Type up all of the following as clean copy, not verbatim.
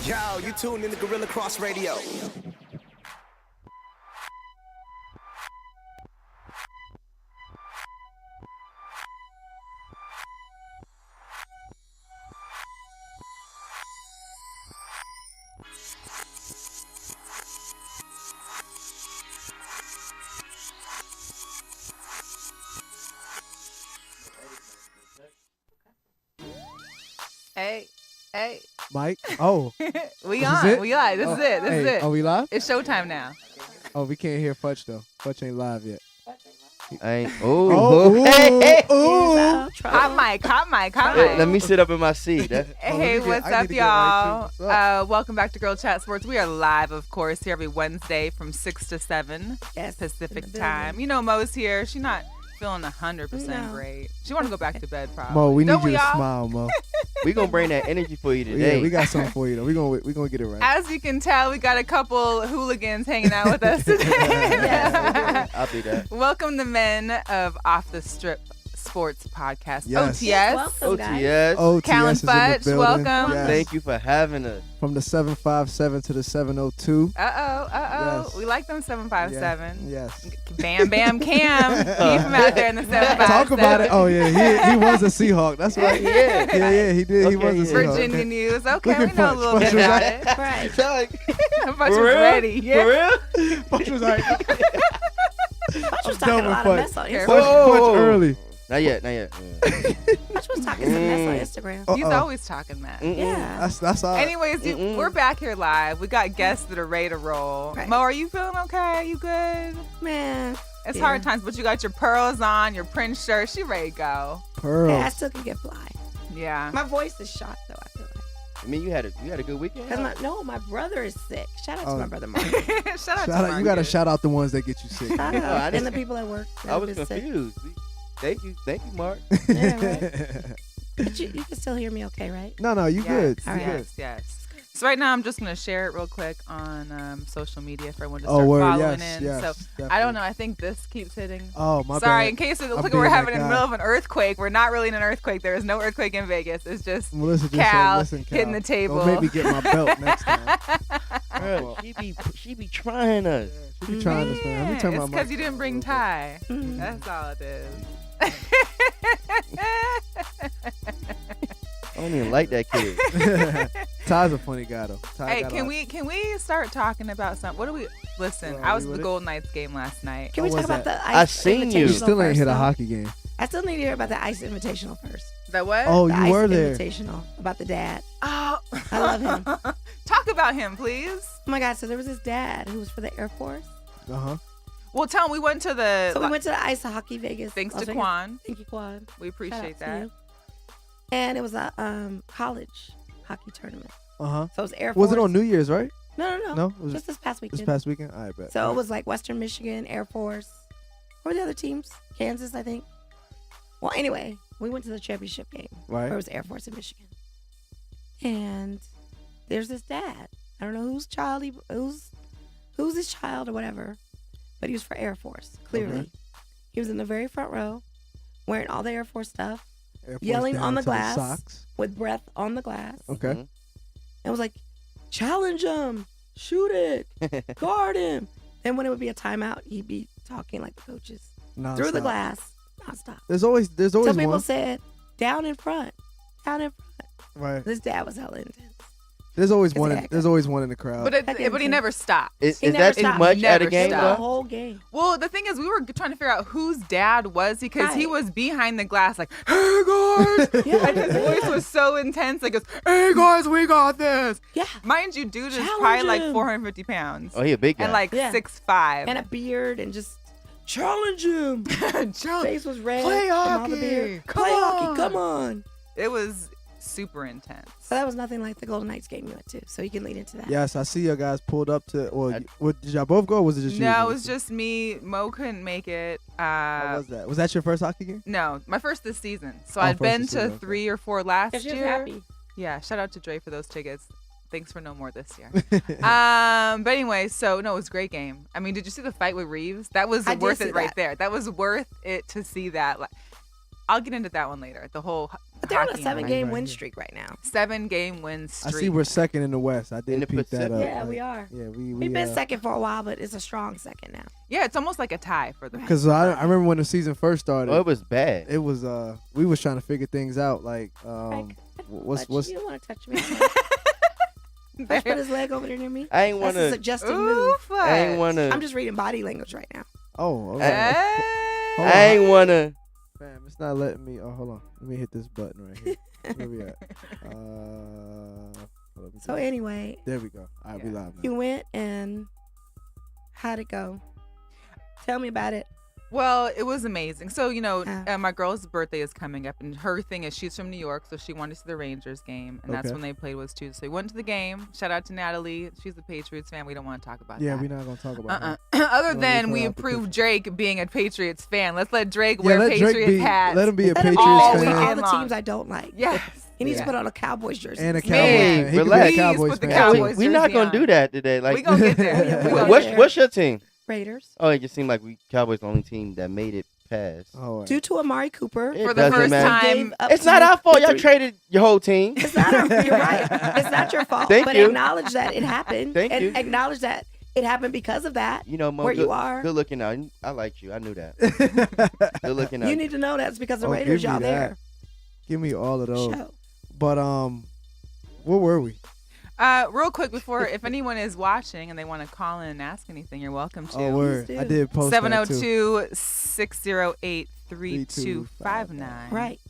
Yo, you tuned in to Guerilla Cross Radio. Hey. Mike? Oh. We This on. is it? We live. This is it. This is it. Are we live? It's showtime now. Oh, we can't hear Futch, though. Futch ain't live yet. I ain't. Oh, Hey. ooh. Hot mic. Let me sit up in my seat. Hey, what's up, y'all? Welcome back to Girl Chat Sports. We are live, of course, here every Wednesday from 6 to 7 Pacific time. You know, Mo's here. She's not feeling 100% great. She want to go back to bed, probably. Mo, we Don't need you to all? smile, Mo. We gonna bring that energy for you today. Yeah, we got something for you, though. We gonna get it right. As you can tell, we got a couple hooligans hanging out with us today. I'll be that. Welcome the men of Off the Strip Sports Podcast. Yes. OTS. Welcome, guys. OTS. OTS Callan is in the Futch, building. welcome. Yes. Thank you for having us. From the 757 to the 702. Yes. We like them 757. Yes. Bam Bam Cam. Keep him out there in the 757. Talk about it. Oh, yeah. He was a Seahawk. That's right. Yeah. He did. He Okay, was a yeah. Seahawk. Virginia News. Okay, Look we at know a Futch. little bit Futch was about like- it. Right. Futch was For real? ready. Yeah. For real? Futch was like, Futch was done talking a with lot Futch. of mess on Careful. Instagram. Futch early. Not yet. Futch was talking some mess on Instagram. He's Uh-oh. always talking that. Yeah. That's all. Anyways, dude, we're back here live. We got guests that are ready to roll. Right. Mo, are you feeling okay? You good? Man. It's Yeah. hard times, but you got your pearls on, your Prince shirt. She ready to go. Pearl. Yeah, I still can get fly. Yeah. My voice is shot though, I feel like. I mean, you had a good weekend. Cause my brother is sick. Shout out to Oh. my brother Mark. Shout out Shout to out, you gotta Marcus. shout out the ones that get you sick. Shout I out. didn't- And the people at work. that I have was been sick. confused. Thank you, Mark. Yeah, right. But you can still hear me okay, right? No, you Yes, good. All You right. good. Yes. So right now I'm just gonna share it real quick on social media for everyone to Oh, start word. following Yes, in. yes. So I definitely. don't know. I think this keeps hitting. Oh, my Sorry, bad. in case it looks I'm like we're being having that in the guy. middle of an earthquake. We're not really in an earthquake. There is no earthquake in Vegas. It's just Melissa just Cal said, listen, Cal, hitting the table. Don't make me get my belt next time. Girl, she be trying us. She be trying this, man. Let me turn my It's because mic you didn't down bring a little Ty. Mm. That's all it is. I don't even like that kid. bit. Ty's a funny guy, though. Ty Hey, got can a- we start talking about something? What do we listen? Well, I was we at with the it? Golden Knights game last night. Can we What talk was about that? the I ice seen you. You invitational still ain't first, hit a though? hockey game. I still need to hear about the ice invitational first. That what? Oh, The you ice were there. invitational about the dad. Oh, I love him. Talk about him, please. Oh my God! So there was this dad who was for the Air Force. Uh-huh. Well, tell him we went to the. So we went to the ice hockey Vegas. thanks Las to Vegas. Quan. Thank you, Quan. We Shout appreciate out to that. you. And it was a college hockey tournament. Uh-huh. So it was Air Force. Was it on New Year's, right? No. No? It was Just this past weekend. this past weekend? All right, bet. So it was like Western Michigan, Air Force. What were the other teams? Kansas, I think. Well, anyway, we went to the championship game. Right. Where it was Air Force in Michigan. And there's this dad. I don't know who's his child or whatever, but he was for Air Force, clearly. Okay. He was in the very front row, wearing all the Air Force stuff, Air Force yelling down on the to glass. socks. with breath on the glass. Okay. Mhm. And was like, challenge him, shoot it, guard him. Then when it would be a timeout, he'd be talking like the coaches through the Nonstop. glass, nonstop. There's always Some people one. said, down in front. Right. This dad was hella intense. There's always It's one. accurate. There's always one in the crowd. But he never stopped. Is He never that too stopped. much at a Never game? The stopped. though? whole game. Well, the thing is, we were trying to figure out whose dad was he, because he Right. was behind the glass, like, "Hey guys," Yeah. and his voice was so intense. Like, goes, "Hey guys, we got this." Yeah. Mind you, dude is Challenge probably like him. 450 pounds Oh, he a big guy. and like Yeah. 6'5". And a beard and just challenge him. Face was red Play from all the hockey. beard. Come Play on. hockey. Come on. It was super intense. So that was nothing like the Golden Knights game you went to. So you can lead into that. yes, I see you guys pulled up to. Or did y'all both go? Or was it just you? No, it was just me. Mo couldn't make it. How was that? Was that your first hockey game? No, my first this season. So Oh, I'd first been this to season, okay. 3 or 4 last Because she was year. happy. Yeah, shout out to Dre for those tickets. Thanks for no more this year. But anyway, so no, it was a great game. I mean, did you see the fight with Reeves? That was I did worth see it right that. there. That was worth it to see that. Like, I'll get into that one later. The whole But they're on a hockey 7-game right win here. streak right now. 7-game win I streak. see we're second in the West. I In did the peep that Pacific. up. Yeah, like, we are. Yeah, We've been second for a while, but it's a strong second now. Yeah, it's almost like a tie for the. Because I remember when the season first started. Oh, it was bad. It was we was trying to figure things out. Like what's You don't want to touch me. Futch put his leg over there near me. I ain't That's a wanna. suggestive Ooh, move. Futch. I ain't wanna. I'm just reading body language right now. oh okay. Hey. Hold I ain't wanna. Fam, it's not letting me. Oh, hold on. Let me hit this button right here. Where we at? Hold on, So anyway, there we go. All right, we live now. you went and how'd it go? Tell me about it. Well, it was amazing. So, Yeah. my girl's birthday is coming up, and her thing is she's from New York, so she wanted to see the Rangers game, and that's Okay. when they played was Tuesday. So we went to the game. Shout out to Natalie. She's a Patriots fan. We don't want to talk about Yeah, that. we're not gonna talk about that. Other Don't than leave we her out the approved picture. Drake being a Patriots fan. Let's let Drake Yeah, wear let Patriots Drake be. hats. Let him be a Let him Patriots all all fan the long. teams I don't like. Yes. He needs Yeah. to put on a Cowboys jersey. And a this Cowboys season. Hey, fan. He could be relax. a Cowboys Please put the fan. Cowboys We're not jersey gonna on. do that today. Like, We gonna get there. Yeah, we We gonna gonna what's get there. what's your team? Raiders. Oh, it just seemed like we Cowboys the only team that made it past. Oh, Due to Amari Cooper. It For the doesn't first matter. time. Gave up It's to not you our fault. with Y'all three- traded your whole team. It's not our, you're right. It's not your fault. Thank but you. acknowledge that it happened. Thank and you. acknowledge that it happened because of that. You know, Mo, Where good, you are. good looking out. I liked you. I knew that. yeah. Good looking out. You need to know that's because the Oh, Raiders, give me y'all that. there. Give me all of those. Show. But where were we? Real quick before, if anyone is watching and they want to call in and ask anything, you're welcome to. Oh, word. do. I did post that too. 702-608-3259. Right.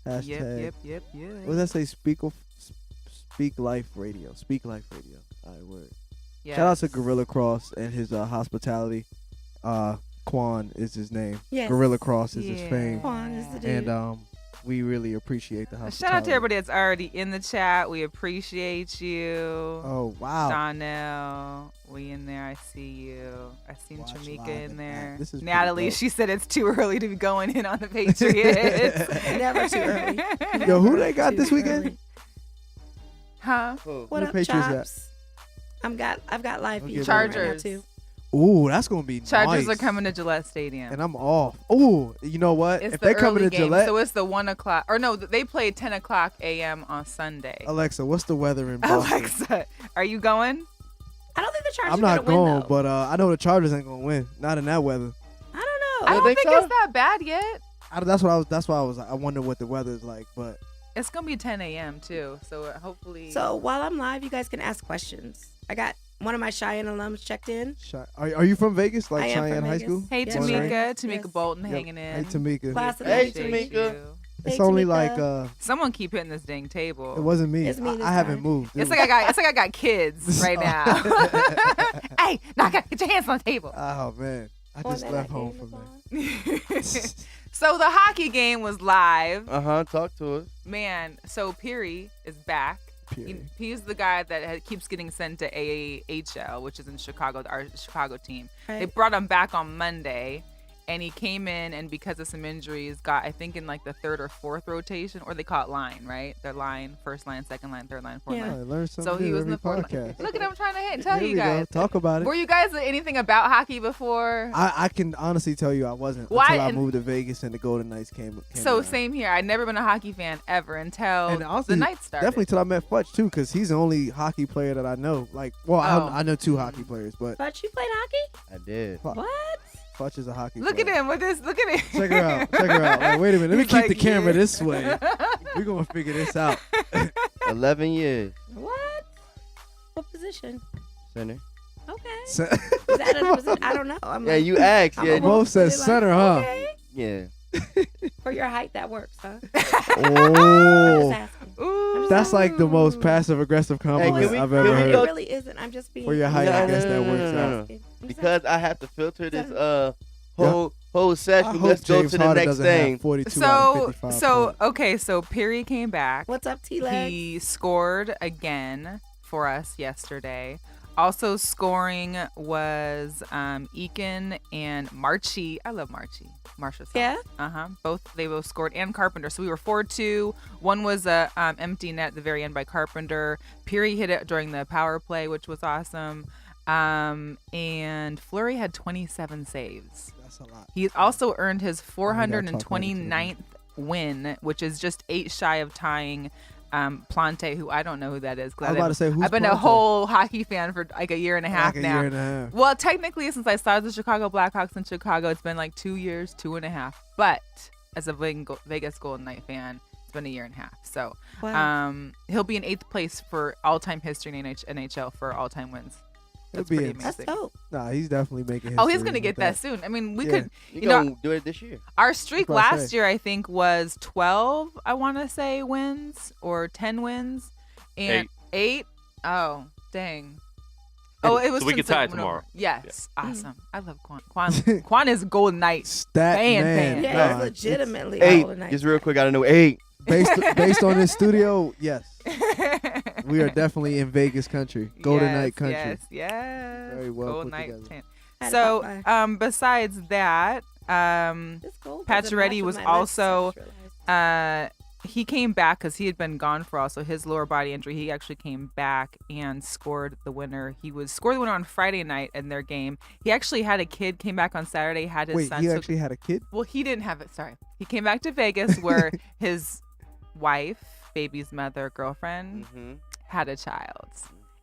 Hashtag. Yep. What does that say? Speak Life Radio. Speak Life Radio. All right, word. Yes. Shout out to Guerilla Cross and his hospitality. Quan is his name. Yes. Gorilla Cross is his Yeah. fame. Quan is the dude. And we really appreciate the hospitality. Shout out to everybody that's already in the chat. We appreciate you. Oh, wow. Donnell, we in there. I see you. I seen Watch Tramika live in and there. act. This is pretty Natalie, dope. she said it's too early to be going in on the Patriots. Never too early. Yo, who they Never got too this weekend? early. Huh? Oh. What Who up, the Patriots got? Chops? I've got live Okay, feeds Chargers. right now, too. Ooh, that's gonna be Chargers nice. are coming to Gillette Stadium. And I'm off. Ooh, you know what? It's if the they coming early to game, Gillette, so it's the 1 o'clock. Or no, they play 10 o'clock a.m. on Sunday. Alexa, what's the weather in Boston? Alexa, are you going? I don't think the Chargers I'm are not gonna going, win, though. but I know the Chargers ain't gonna win. Not in that weather. I I don't know. don't think think so? it's that bad yet. That's why I wonder what the weather is like. But It's gonna be 10 a.m. too, so hopefully. So while I'm live, you guys can ask questions. I got one of my Cheyenne alums checked in. are you from Vegas? Like I am Cheyenne from High Vegas. School? hey Yes, Tamika, right. Tamika Yes. Bolton Yep. hanging in. Hey Tamika. Class of Hey, 92. Appreciate Tamika. you. It's Hey, only Tamika. like Someone keep hitting this dang table. it wasn't me. It's me this I haven't time. moved. It's like I got kids right now. Hey, knock it, get your hands on the table. Oh man, I Oh, just and left that home game from is that. on. So the hockey game was live. Talk to us. Man, so Peary is back. Period. He's the guy that keeps getting sent to AHL, which is in Chicago, our Chicago team. They Right. brought him back on Monday, and he came in and because of some injuries, got I think in like the third or fourth rotation, or they call it line, right? Their line, first line, second line, third line, fourth Yeah. I line. learned something So he new was in every the fourth podcast. line. Look at him trying to tell Here you we go. guys. Talk about it. Were you guys anything about hockey before? I can honestly tell you I wasn't Why- until I and- moved to Vegas and the Golden Knights came So around. same here. I'd never been a hockey fan ever until And honestly, the night started. Definitely till I met Futch too, because he's the only hockey player that I know. Like, well, Oh. I know two hockey players, but But you played hockey? I did. Fuck. What? Futch is a hockey Look player. at him with this. Look at him. Check her out. Check her out. Like, wait a minute. Let me He's keep like, the camera yeah. this way. We're going to figure this out. 11 years. What? What position? Center. Okay. So- Is that a position? I don't know. I'm Yeah, like, you asked. I'm Yeah, almost Both said really like, center, huh? Okay. yeah. For your height, that works, huh? Oh. Just asking. Ooh. That's like the most passive aggressive compliment can we- I've can ever we heard. go- It really isn't. I'm just being. For your height, I I guess guess that no, works no, out. no. I'm just Because I have to filter this Center. whole I session. hope Let's go James to the Harden next doesn't thing. have 42 out of 55 points. Okay, so Peary came back. What's up, T-Leg? He scored again for us yesterday. Also scoring was Eakin and Marchie. I love Marchie. Marsha. Yeah? They both scored, and Carpenter. So we were 4-2. One was a empty net at the very end by Carpenter. Peary hit it during the power play, which was awesome. And Fleury had 27 saves. That's a lot. He also earned his Oh, we gotta talk 429th win, which is just 8 shy of tying Plante, who I don't know who that is. I was about to say, who's I've been a Plante? whole hockey fan for like a year and a half Like a now. year and a half. Well, technically, since I started the Chicago Blackhawks in Chicago, it's been like 2 years, 2.5. But as a Vegas Golden Knight fan, it's been a year and a half. So he'll be in 8th place for all-time history in NHL for all-time wins. That's pretty amazing. That's dope. Nah, he's definitely making history. Oh, he's gonna get with that soon. I mean, we Yeah. could, You you know, gonna do it this year? our streak That's what I last say. year, I think, was 12. I want to say wins or 10 wins, and 8. Oh, dang. Oh, it was. So we can since tie it it went tomorrow. over. Yes, awesome. I love Quan. Quan is a Golden Knight. Stat Fan. man. Yeah, Nah, it's legitimately 8. all the night. Just real quick, I don't know 8. based on this studio, yes, we are definitely in Vegas country, Golden Yes, Knight country. Yes. Very well Golden put Knight together. fan. Had So, a Popeye. besides that, This gold doesn't Pacioretty match was with my list, I also just realized. he came back because he had been gone for also his lower body injury. He actually came back and scored the winner. He scored the winner on Friday night in their game. He actually had a kid, came back on Saturday, had his Wait, son. he so- actually had a kid? well, he didn't have it. Sorry. He came back to Vegas where his wife, baby's mother, girlfriend, Mm-hmm. had a child.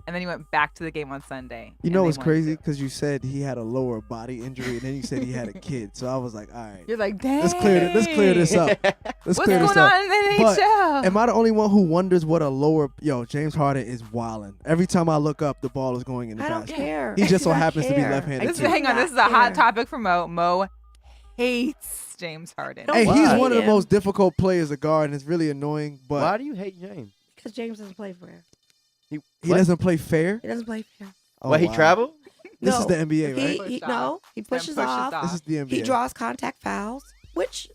And then he went back to the game on Sunday. You and know they what's won crazy? too. Because you said he had a lower body injury, and then you said he had a kid. So I was like, all right, You're like, dang. let's clear this up. Let's What's clear going this up. on in the But NHL? Am I the only one who wonders what a lower? Yo, James Harden is wilding. Every time I look up, the ball is going in the I don't basket. care. He just so I don't happens to be care. left-handed I This too. is, do hang on, not this is a hot care. topic for Mo. Mo hates James Harden. Don't Hey, Why? he's one of the him. most difficult players to guard, and it's really annoying. But Why do you hate James? Because James doesn't play fair. he What? doesn't play fair. He doesn't play fair. Oh, Why he wow. traveled? This No. is the NBA, right? He Then pushes off. This is the NBA. He draws contact fouls, which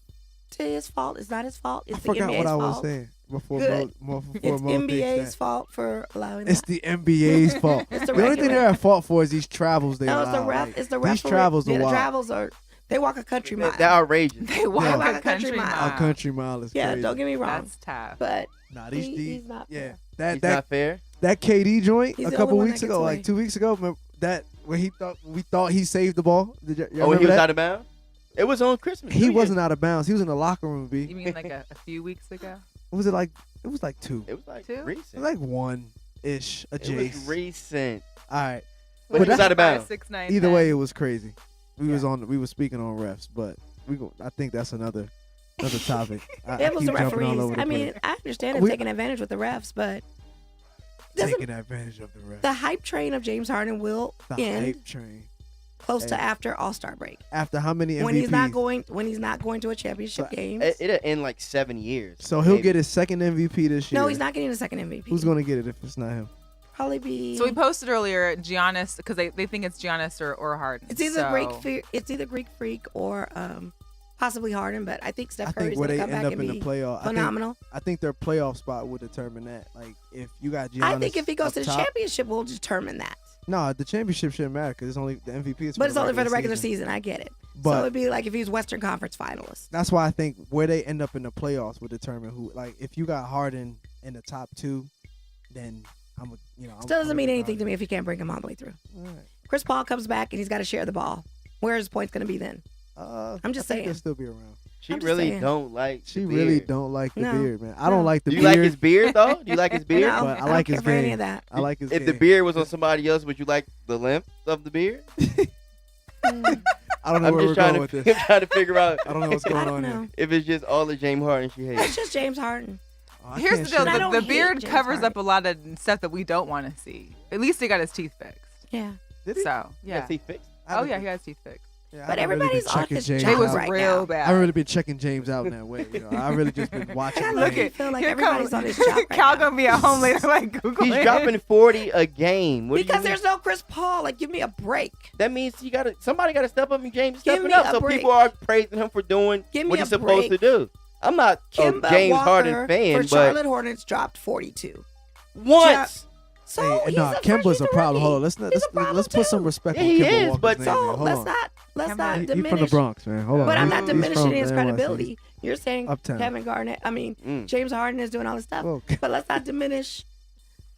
to his fault is not his fault. It's I the forgot NBA's what I was fault. saying before Good. Before It's Mo thinks NBA's that. fault for allowing It's that. the NBA's fault. It's the the only thing regular- they're at fault for is these travels they No, allow. it's the ref. Like, It's the these referee. travels Yeah, are the wild. travels are. They walk a country mile. They're outrageous. They walk Yeah. a Like a country country mile. A country mile is Yeah, crazy. don't get me wrong. That's tough. But Nah, he's not yeah. fair. He's not fair. That KD joint He's a the couple only one weeks that ago, gets like away. 2 weeks ago, remember that when we thought he saved the ball. Did y'all Oh, when remember he was that? out of bounds? It was on Christmas. He New wasn't Year's. out of bounds. He was in the locker room. B. You mean like a few weeks ago? Was it like? It was like 2. It was like 2? It recent. was like 1-ish. A It was Jace. recent. All right. But But he was out of bounds. 6, 9, Either 10. way, it was crazy. We Yeah. was speaking on refs, but I think that's another topic. I It was keep the jumping all referees. over the I mean, place. I understand him We- taking advantage with the refs, but doesn't Taking advantage of the refs. the hype train of James Harden will The end hype train. close to Hey. after All-Star break After how many MVPs? when he's not going to a championship So, game. It'll end like 7 years. So he'll maybe. get his second MVP this year. No, he's not getting a second MVP. Who's going to get it if it's not him? Probably be. So we posted earlier Giannis because they think it's Giannis or Harden. It's either so, It's either Greek Freak or possibly Harden, but I think Steph I Curry's think where gonna they come end back up and in the be playoff. phenomenal. I think their playoff spot will determine that. Like if you got Giannis. I think if he goes up to the top- championship, we'll determine that. No, the championship shouldn't matter because it's only the MVP. Is But it's only for the regular season. I get it. So But- it'd be like if he's Western Conference finalist. That's why I think where they end up in the playoffs will determine who. Like if you got Harden in the top 2, then Still doesn't mean anything to me if he can't bring him all the way through. All right. Chris Paul comes back and he's got to share the ball. Where is his points going to be then? I'm just I think saying. He'll still be around. She I'm just really saying. don't like She the really beard. don't like the No. beard, man. I No. don't like the Do you beard. like his beard, though? Do you like his beard? No, but I I like don't his care for any game. of that. I like his If the game. beard was on somebody else, would you like the length of the beard? I don't know I'm where we're just trying going to, with this. I'm trying to figure out I don't know what's I going don't on know. here. if it's just all the James Harden she It's hates. just James Harden. Oh, I Here's the can't deal: shit I on- don't the hate beard James covers Harden. up a lot of stuff that we don't want to see. At least he got his teeth fixed. Yeah. Did he? So yeah. Yes, he fixed. I Oh haven't yeah, been- he got his teeth fixed. yeah, I But haven't really everybody's been on checking his James job It was out. right real now. bad. I haven't really been checking James out in that way. I really just been watching. I the Look game. at feel like here everybody's comes- on his job right Cal now. gonna be at home later, like Google. He's dropping 40 a game. What do you Because mean? there's no Chris Paul. Like, give me a break. That means somebody got to step up and James Give stepping me up. a So break. people are praising him for doing Give me what a he's supposed to break. do. I'm not a Kimba James Walker Harden fan, for but Charlotte Hornets dropped 42. once. So Hey, he's no, a Kimba's he's a problem. rookie. Hold on, let's He's a problem let's put some too. respect Yeah, on he Kimba is, Walker's but name, So man. Hold let's on. not Kimba- He diminish. from the Bronx, man. Hold on. But I'm He's- not he's diminishing from his NYC. credibility. You're saying Uptown. Kevin Garnett. I mean, James Harden is doing all this stuff. Whoa. But let's not diminish.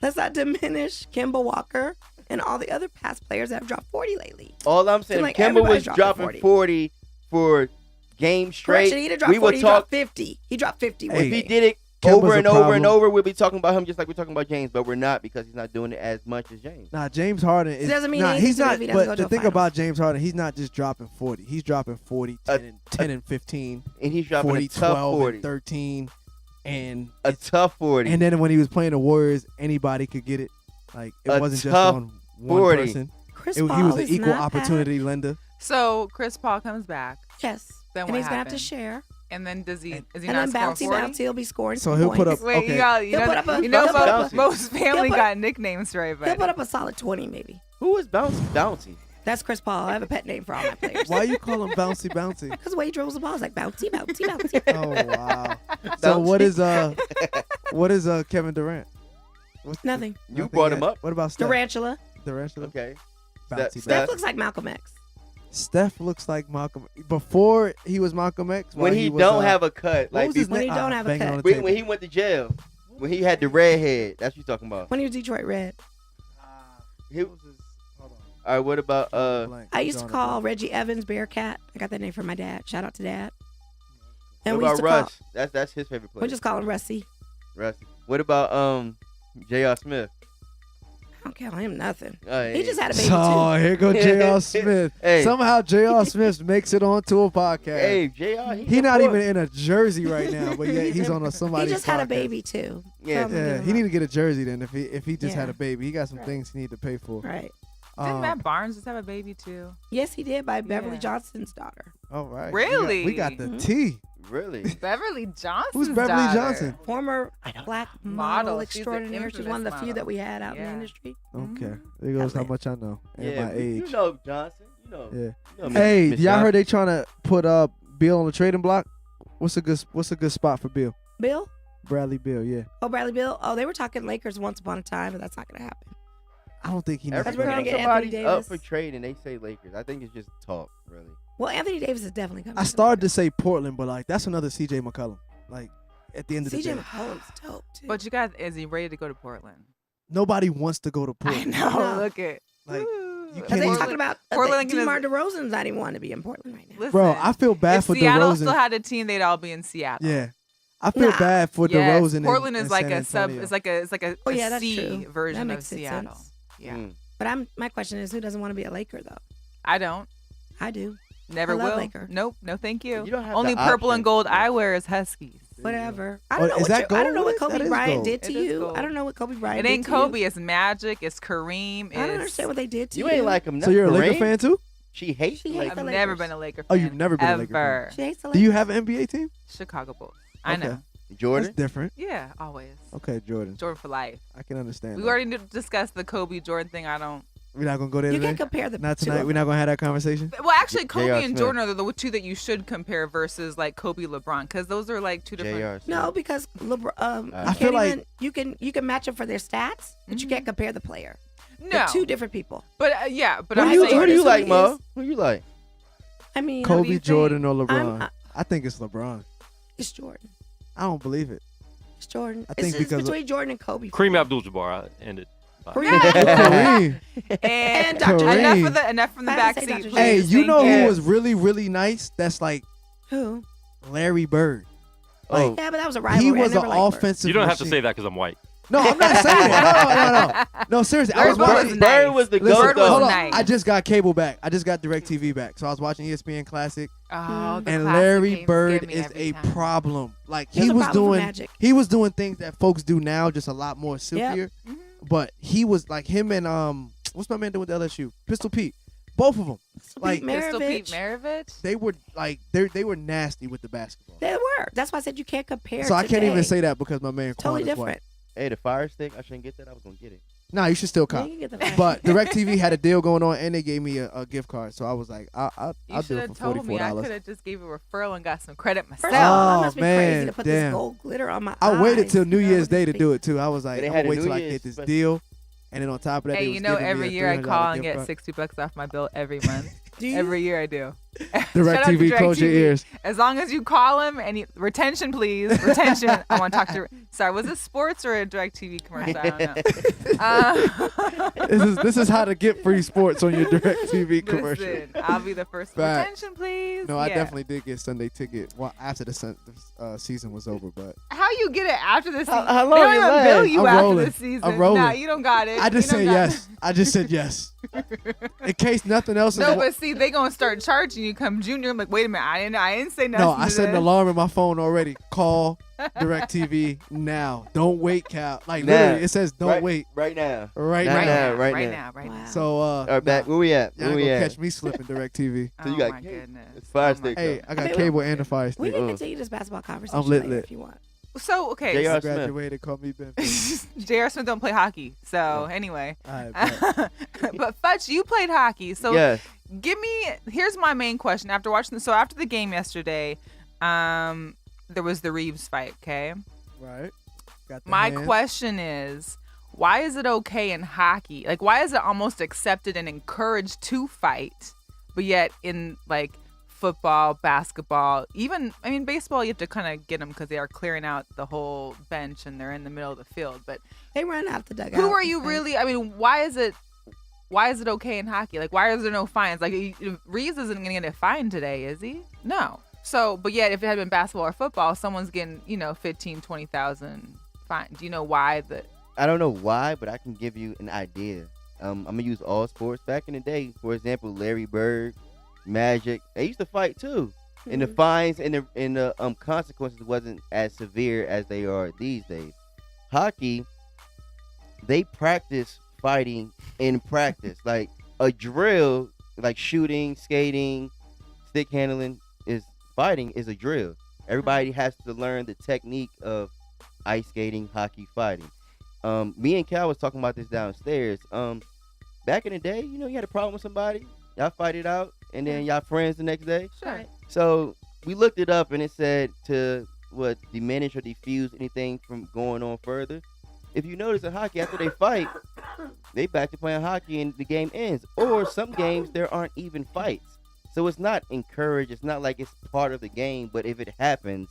Let's not diminish Kimba Walker and all the other past players that have dropped 40 lately. All I'm saying, Like, if Kimba was everybody's dropping dropping 40 for games straight, Correction, he didn't drop we 40. would He talk. dropped 50. He dropped 50. Hey, If he did it Kemba's over a and over and problem. over, we'll be talking about him just like we're talking about James, but we're not because he's not doing it as much as James. Nah, James Harden is. Doesn't mean nah, anything he's to him not. if he doesn't go But to the a thing finals. about James Harden, he's not just dropping 40. He's dropping 40, 10 and 15, And he's dropping 40, a tough 12, 40. and 13, and A tough 40. and then when he was playing the Warriors, anybody could get it. Like it A wasn't just tough on one 40. person. Chris He was Paul an is equal not bad. opportunity lender. So Chris Paul comes back, Yes. Then and what he's gonna have to happened? share. and then is he And not then scoring bouncy 40? bouncy, he'll be scoring. So some he'll put points. up. Wait, Okay. you know, He'll put up a- you know he'll put up most, a- most family he'll put- got nicknames right, He'll but put up a solid 20 maybe. Who is Bouncy? That's Chris Paul. I have a pet name for all my players. Why you call him bouncy bouncy? Because the way he dribbles the ball is like bouncy, bouncy, bouncy. Oh wow. So what is Kevin Durant? What's the- Nothing. You nothing brought yet. him up. What about Steph? Tarantula. Tarantula? Okay. Bouncy Steph bouncy. looks like Malcolm X. Steph looks like Malcolm before he was Malcolm X. When while he was, don't have a cut, what like was his When he name? don't have a banging cut. on the table. when he went to jail, when he had the red head. That's what you're talking about. When he was Detroit Red. He- Hold on. all right, what about Blank. I used to Drawing a call blank. Reggie Evans Bearcat. I got that name from my dad. Shout out to Dad. And what we used about to Russ? call. That's his favorite player. We just call him Rusty. Russ. What about J.R. Smith? I don't call him nothing. Oh, He yeah. just had a baby So too. here go J.R. Smith. Hey. Somehow J.R. Smith makes it onto a podcast. Hey, J.R. He not even in a jersey right now, but yet he's on He somebody's just had a podcast. baby too. Yeah. So I'm gonna Yeah, give he him need up. to get a jersey then. If he just had Yeah. a baby, he got some Right. things he need to pay for. Right. didn't Matt Barnes just have a baby too? Yes, he did by Beverly Yeah. Johnson's daughter. All right. Really? We got the Mhm. tea. Really? Beverly Johnson. Who's Beverly Johnson? Former black model Model. She's the extraordinaire. She's one of the infamous few model. that we had out in Yeah. the industry. Okay. There goes how Lit. much I know and Yeah, my age. you know Johnson. You know. Yeah. You know Hey, Miss y'all Johnson. heard they trying to put Bill on the trading block? What's a good spot for Bill? Bill? Bradley Bill, yeah. Oh, Bradley Bill? Oh, they were talking Lakers once upon a time, but that's not going to happen. I don't think he needs Every to we're go gonna time there. get Anthony somebody's up Davis. for trading, they say Lakers. I think it's just talk, really. Well, Anthony Davis is definitely coming. I started to say Portland, but like that's another CJ McCollum. Like at the end of the CJ day, McCollum's dope, too. But you guys, is he ready to go to Portland? nobody wants to go to I Portland. know. No. Look at. Like, Ooh. you Are can't they even- talking about Portland DeMar is- DeRozan's not even want to be in Portland right now. Listen, Bro, I feel bad if for Seattle DeRozan. still had a team, they'd all be in Seattle. Yeah, I feel Nah. bad for Yes, DeRozan. and- Portland is and like San a sub. Antonio. It's like a Oh, yeah, that's C true. version That of makes Seattle. sense. Yeah, Mm. But my question is, who doesn't want to be a Laker, though? I don't. I do. Never I love will. Laker. Nope. No, thank you. You don't have Only the purple and option. gold I wear is Huskies. Whatever. Oh, I don't know is what that I don't know gold? what Kobe That is Bryant gold. did to It is you. gold. I don't know what Kobe Bryant It did ain't to Kobe. you. It's Magic. It's Kareem. I don't it's- understand what they did to you. You ain't like him. So you're a Laker Kareem? fan too? She hates She the hates I've the Lakers. never Lakers. been a Laker fan. Oh, you've never been a ever. Laker fan. She hates the Do you Lakers. have an NBA team? Chicago Bulls. I Okay. know. That's Jordan. different. Yeah, always. Okay, Jordan. Jordan for life. I can understand. We that. already discussed the Kobe Jordan thing. I don't. We're not gonna go there You today. can't compare the Not two tonight. of We're not them. gonna have that conversation. Well, actually, Kobe J.R. and Smith. Jordan are the two that you should compare versus like Kobe LeBron because those are like two different. J.R. No, because LeBron, I you feel can't like- even, you can match them for their stats, but you can't compare the player. No, They're two different people. but yeah, but Who I'm do you, saying who do you Jordan like, is- Mo? Who you like? I mean, Kobe- Kobe, you think? Jordan, or LeBron? I'm- I think it's LeBron. it's Jordan. I don't believe it. It's Jordan. I think It's because of- between Jordan and Kobe. Kareem Abdul-Jabbar ended. Kareem. Kareem. and Dr. Kareem. enough from the I had to say backseat. Dr. please. Hey, you Thank know you. who was really, really nice? That's like Who? Larry Bird. Oh, Yeah, but that was a rivalry. He I was an never liked Bird. offensive. You don't have to machine. say that because I'm white. No, I'm not saying it. No. No, seriously. I was Bird was watching. nice. Bird was the Listen, Bird goat, was hold though. on. nice. I just got cable back. I just got DirecTV back. So I was watching ESPN Classic. Oh, the And classic Larry games Bird get me is every a time. problem. Like He was he a was problem for doing Magic. he was doing things that folks do now, just a lot more silkier. Mhm. But he was like him and what's my man doing with LSU? Pistol Pete. Both of them. Like Pete Pistol Pete Maravich. Maravich. they were like they were nasty with the basketball. They were. That's why I said you can't compare. So I can't even today. say that because my man Quan Totally is white. different. Hey, the fire stick. I shouldn't get that. I was gonna get it. Nah, you should still Yeah, cop. you get the fact. But DirecTV had a deal going on, and they gave me a gift card. So I was like, I'll You do should it have for told me. I $44. could have just gave a referral and got some credit myself. First of all, Oh, that must be man, crazy to put damn. this gold glitter on my I eyes. waited till New You know, Year's with Day to this do big- it too. I was like, They I'm had gonna a wait New till I Year's get this special. deal, and then on top of that, Hey, they you was know, giving me every a year I $300 call and gift get card. $60 off my bill every month. Do you? Every year I do. Direct Shout out to TV, close your DirecTV. ears. As long as you call him and retention, please. Retention. I want to talk to. Sorry, was this sports or a DirecTV commercial? I don't know. This is how to get free sports on your Direct TV commercial. Listen, I'll be the first. Fact. Retention, please. No, I Yeah. definitely did get Sunday ticket after the season was over, but How you get it after the season? how long they don't it even last? bill you I'm after rolling. the season. I'm rolling. Nah, you don't got it. I just You don't said got yes. I just said yes. In case nothing else is No, but see, they gonna start charging you come Junior. I'm like, wait a minute, I didn't say nothing. No, I to set an this. alarm in my phone already. Call DirecTV now. Don't wait, Cal. Like Now. literally, it says don't right, wait Right now. right Right now. now. right now. now, right Wow. now. So All right, back. Where we at? y'all Where ain't we gonna at? catch me slipping DirecTV. So you oh got my cable. goodness. It's Fire Oh my Stick. Hey, I got mean, cable and the Fire We Stick. can continue this basketball conversation I'm lit, later lit. if you want. So okay, JR. so I graduated, called me Ben. J.R. Smith don't play hockey. So anyway, All right, but Futch, you played hockey. So Yes. give me. Here's my main question. After watching, so after the game yesterday, there was the Reeves fight. Okay. right. Got the My hand. question is, why is it okay in hockey? Like, why is it almost accepted and encouraged to fight, but yet in like football, basketball, even baseball, you have to kind of get them because they are clearing out the whole bench and they're in the middle of the field. But They run out the dugout. who are you and- really? I mean, why is it okay in hockey? Like, why is there no fines? Like, Reeves isn't going to get a fine today, is he? No. So, but yet, if it had been basketball or football, someone's getting 15, 20,000 fine. Do you know why I don't know why, but I can give you an idea. I'm gonna use all sports. Back in the day, for example, Larry Bird, Magic, they used to fight too, and the fines and the consequences wasn't as severe as they are these days. Hockey, they practice fighting in practice, like a drill, like shooting, skating, stick handling fighting is a drill. Everybody has to learn the technique of ice skating, hockey, fighting. Me and Cal was talking about this downstairs. Back in the day, you had a problem with somebody, y'all fight it out, and then y'all friends the next day. Sure. So we looked it up, and it said to diminish or diffuse anything from going on further. If you notice in hockey, after they fight, they back to playing hockey and the game ends. Or some games there aren't even fights, so it's not encouraged. It's not like it's part of the game. But if it happens,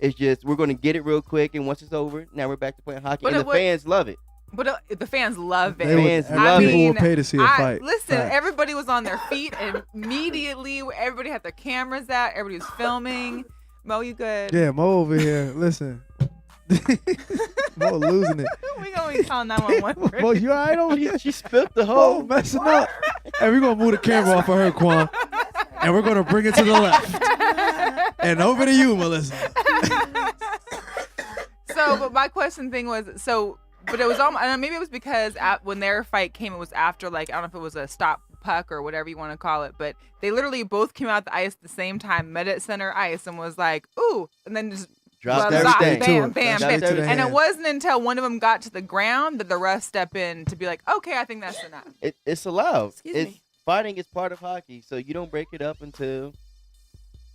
it's just we're going to get it real quick, and once it's over, now we're back to playing hockey, But and the fans love it. But the fans love it. They would- Fans people love it. will pay to see a fight. Listen, Facts. everybody was on their feet and immediately. Everybody had their cameras out. Everybody was filming. Mo, you good? Yeah, Mo over here. Listen, Mo losing it. We gonna be calling 911. Mo, you all right over here? She spilled the Mo whole. messing up. And we're gonna move the camera off of her, Quan, and we're gonna bring it to the left. And over to you, Melissa. But my question thing was, but it was almost, and maybe it was because when their fight came, it was after, like, I don't know if it was a stop puck or whatever you want to call it, but they literally both came out the ice at the same time, met at center ice, and was like, ooh, and then just Dropped gloves off, everything. bam, bam, Dropped bam. everything. And it wasn't until one of them got to the ground that the refs step in to be like, okay, I think that's enough. It's allowed. Excuse me. Fighting is part of hockey, so you don't break it up until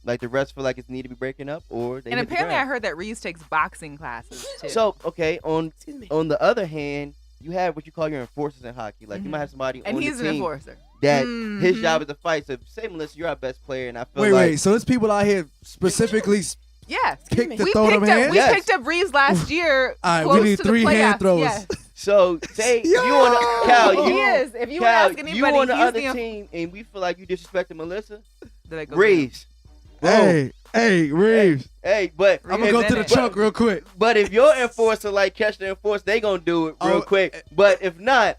like the refs feel like it's need to be breaking up, or they And hit the apparently I ground. heard that Reeves takes boxing classes too. So okay, Excuse me. on the other hand, you have what you call your enforcers in hockey. Like you might have somebody and on he's the an team enforcer. that his Mhm. job is to fight. So say Melissa, you're our best player, and I feel Wait, like wait. So there's people out here specifically Yeah. picked me. to We throw them picked up, hands? we Yes. picked up Reeves last year. All right, we close need to 3 the hand playoffs. throwers. Yes. So say you on the Cal, He you is. If you Cal, ask anybody, you on the he's other the team, and we feel like you disrespected Melissa. Did I go Reeves. Hey, Reeves. Hey, but I'm gonna Reeves go in to the it. trunk real quick. But if your enforcer like catch the enforcer, they gonna do it real Oh, quick. But if not,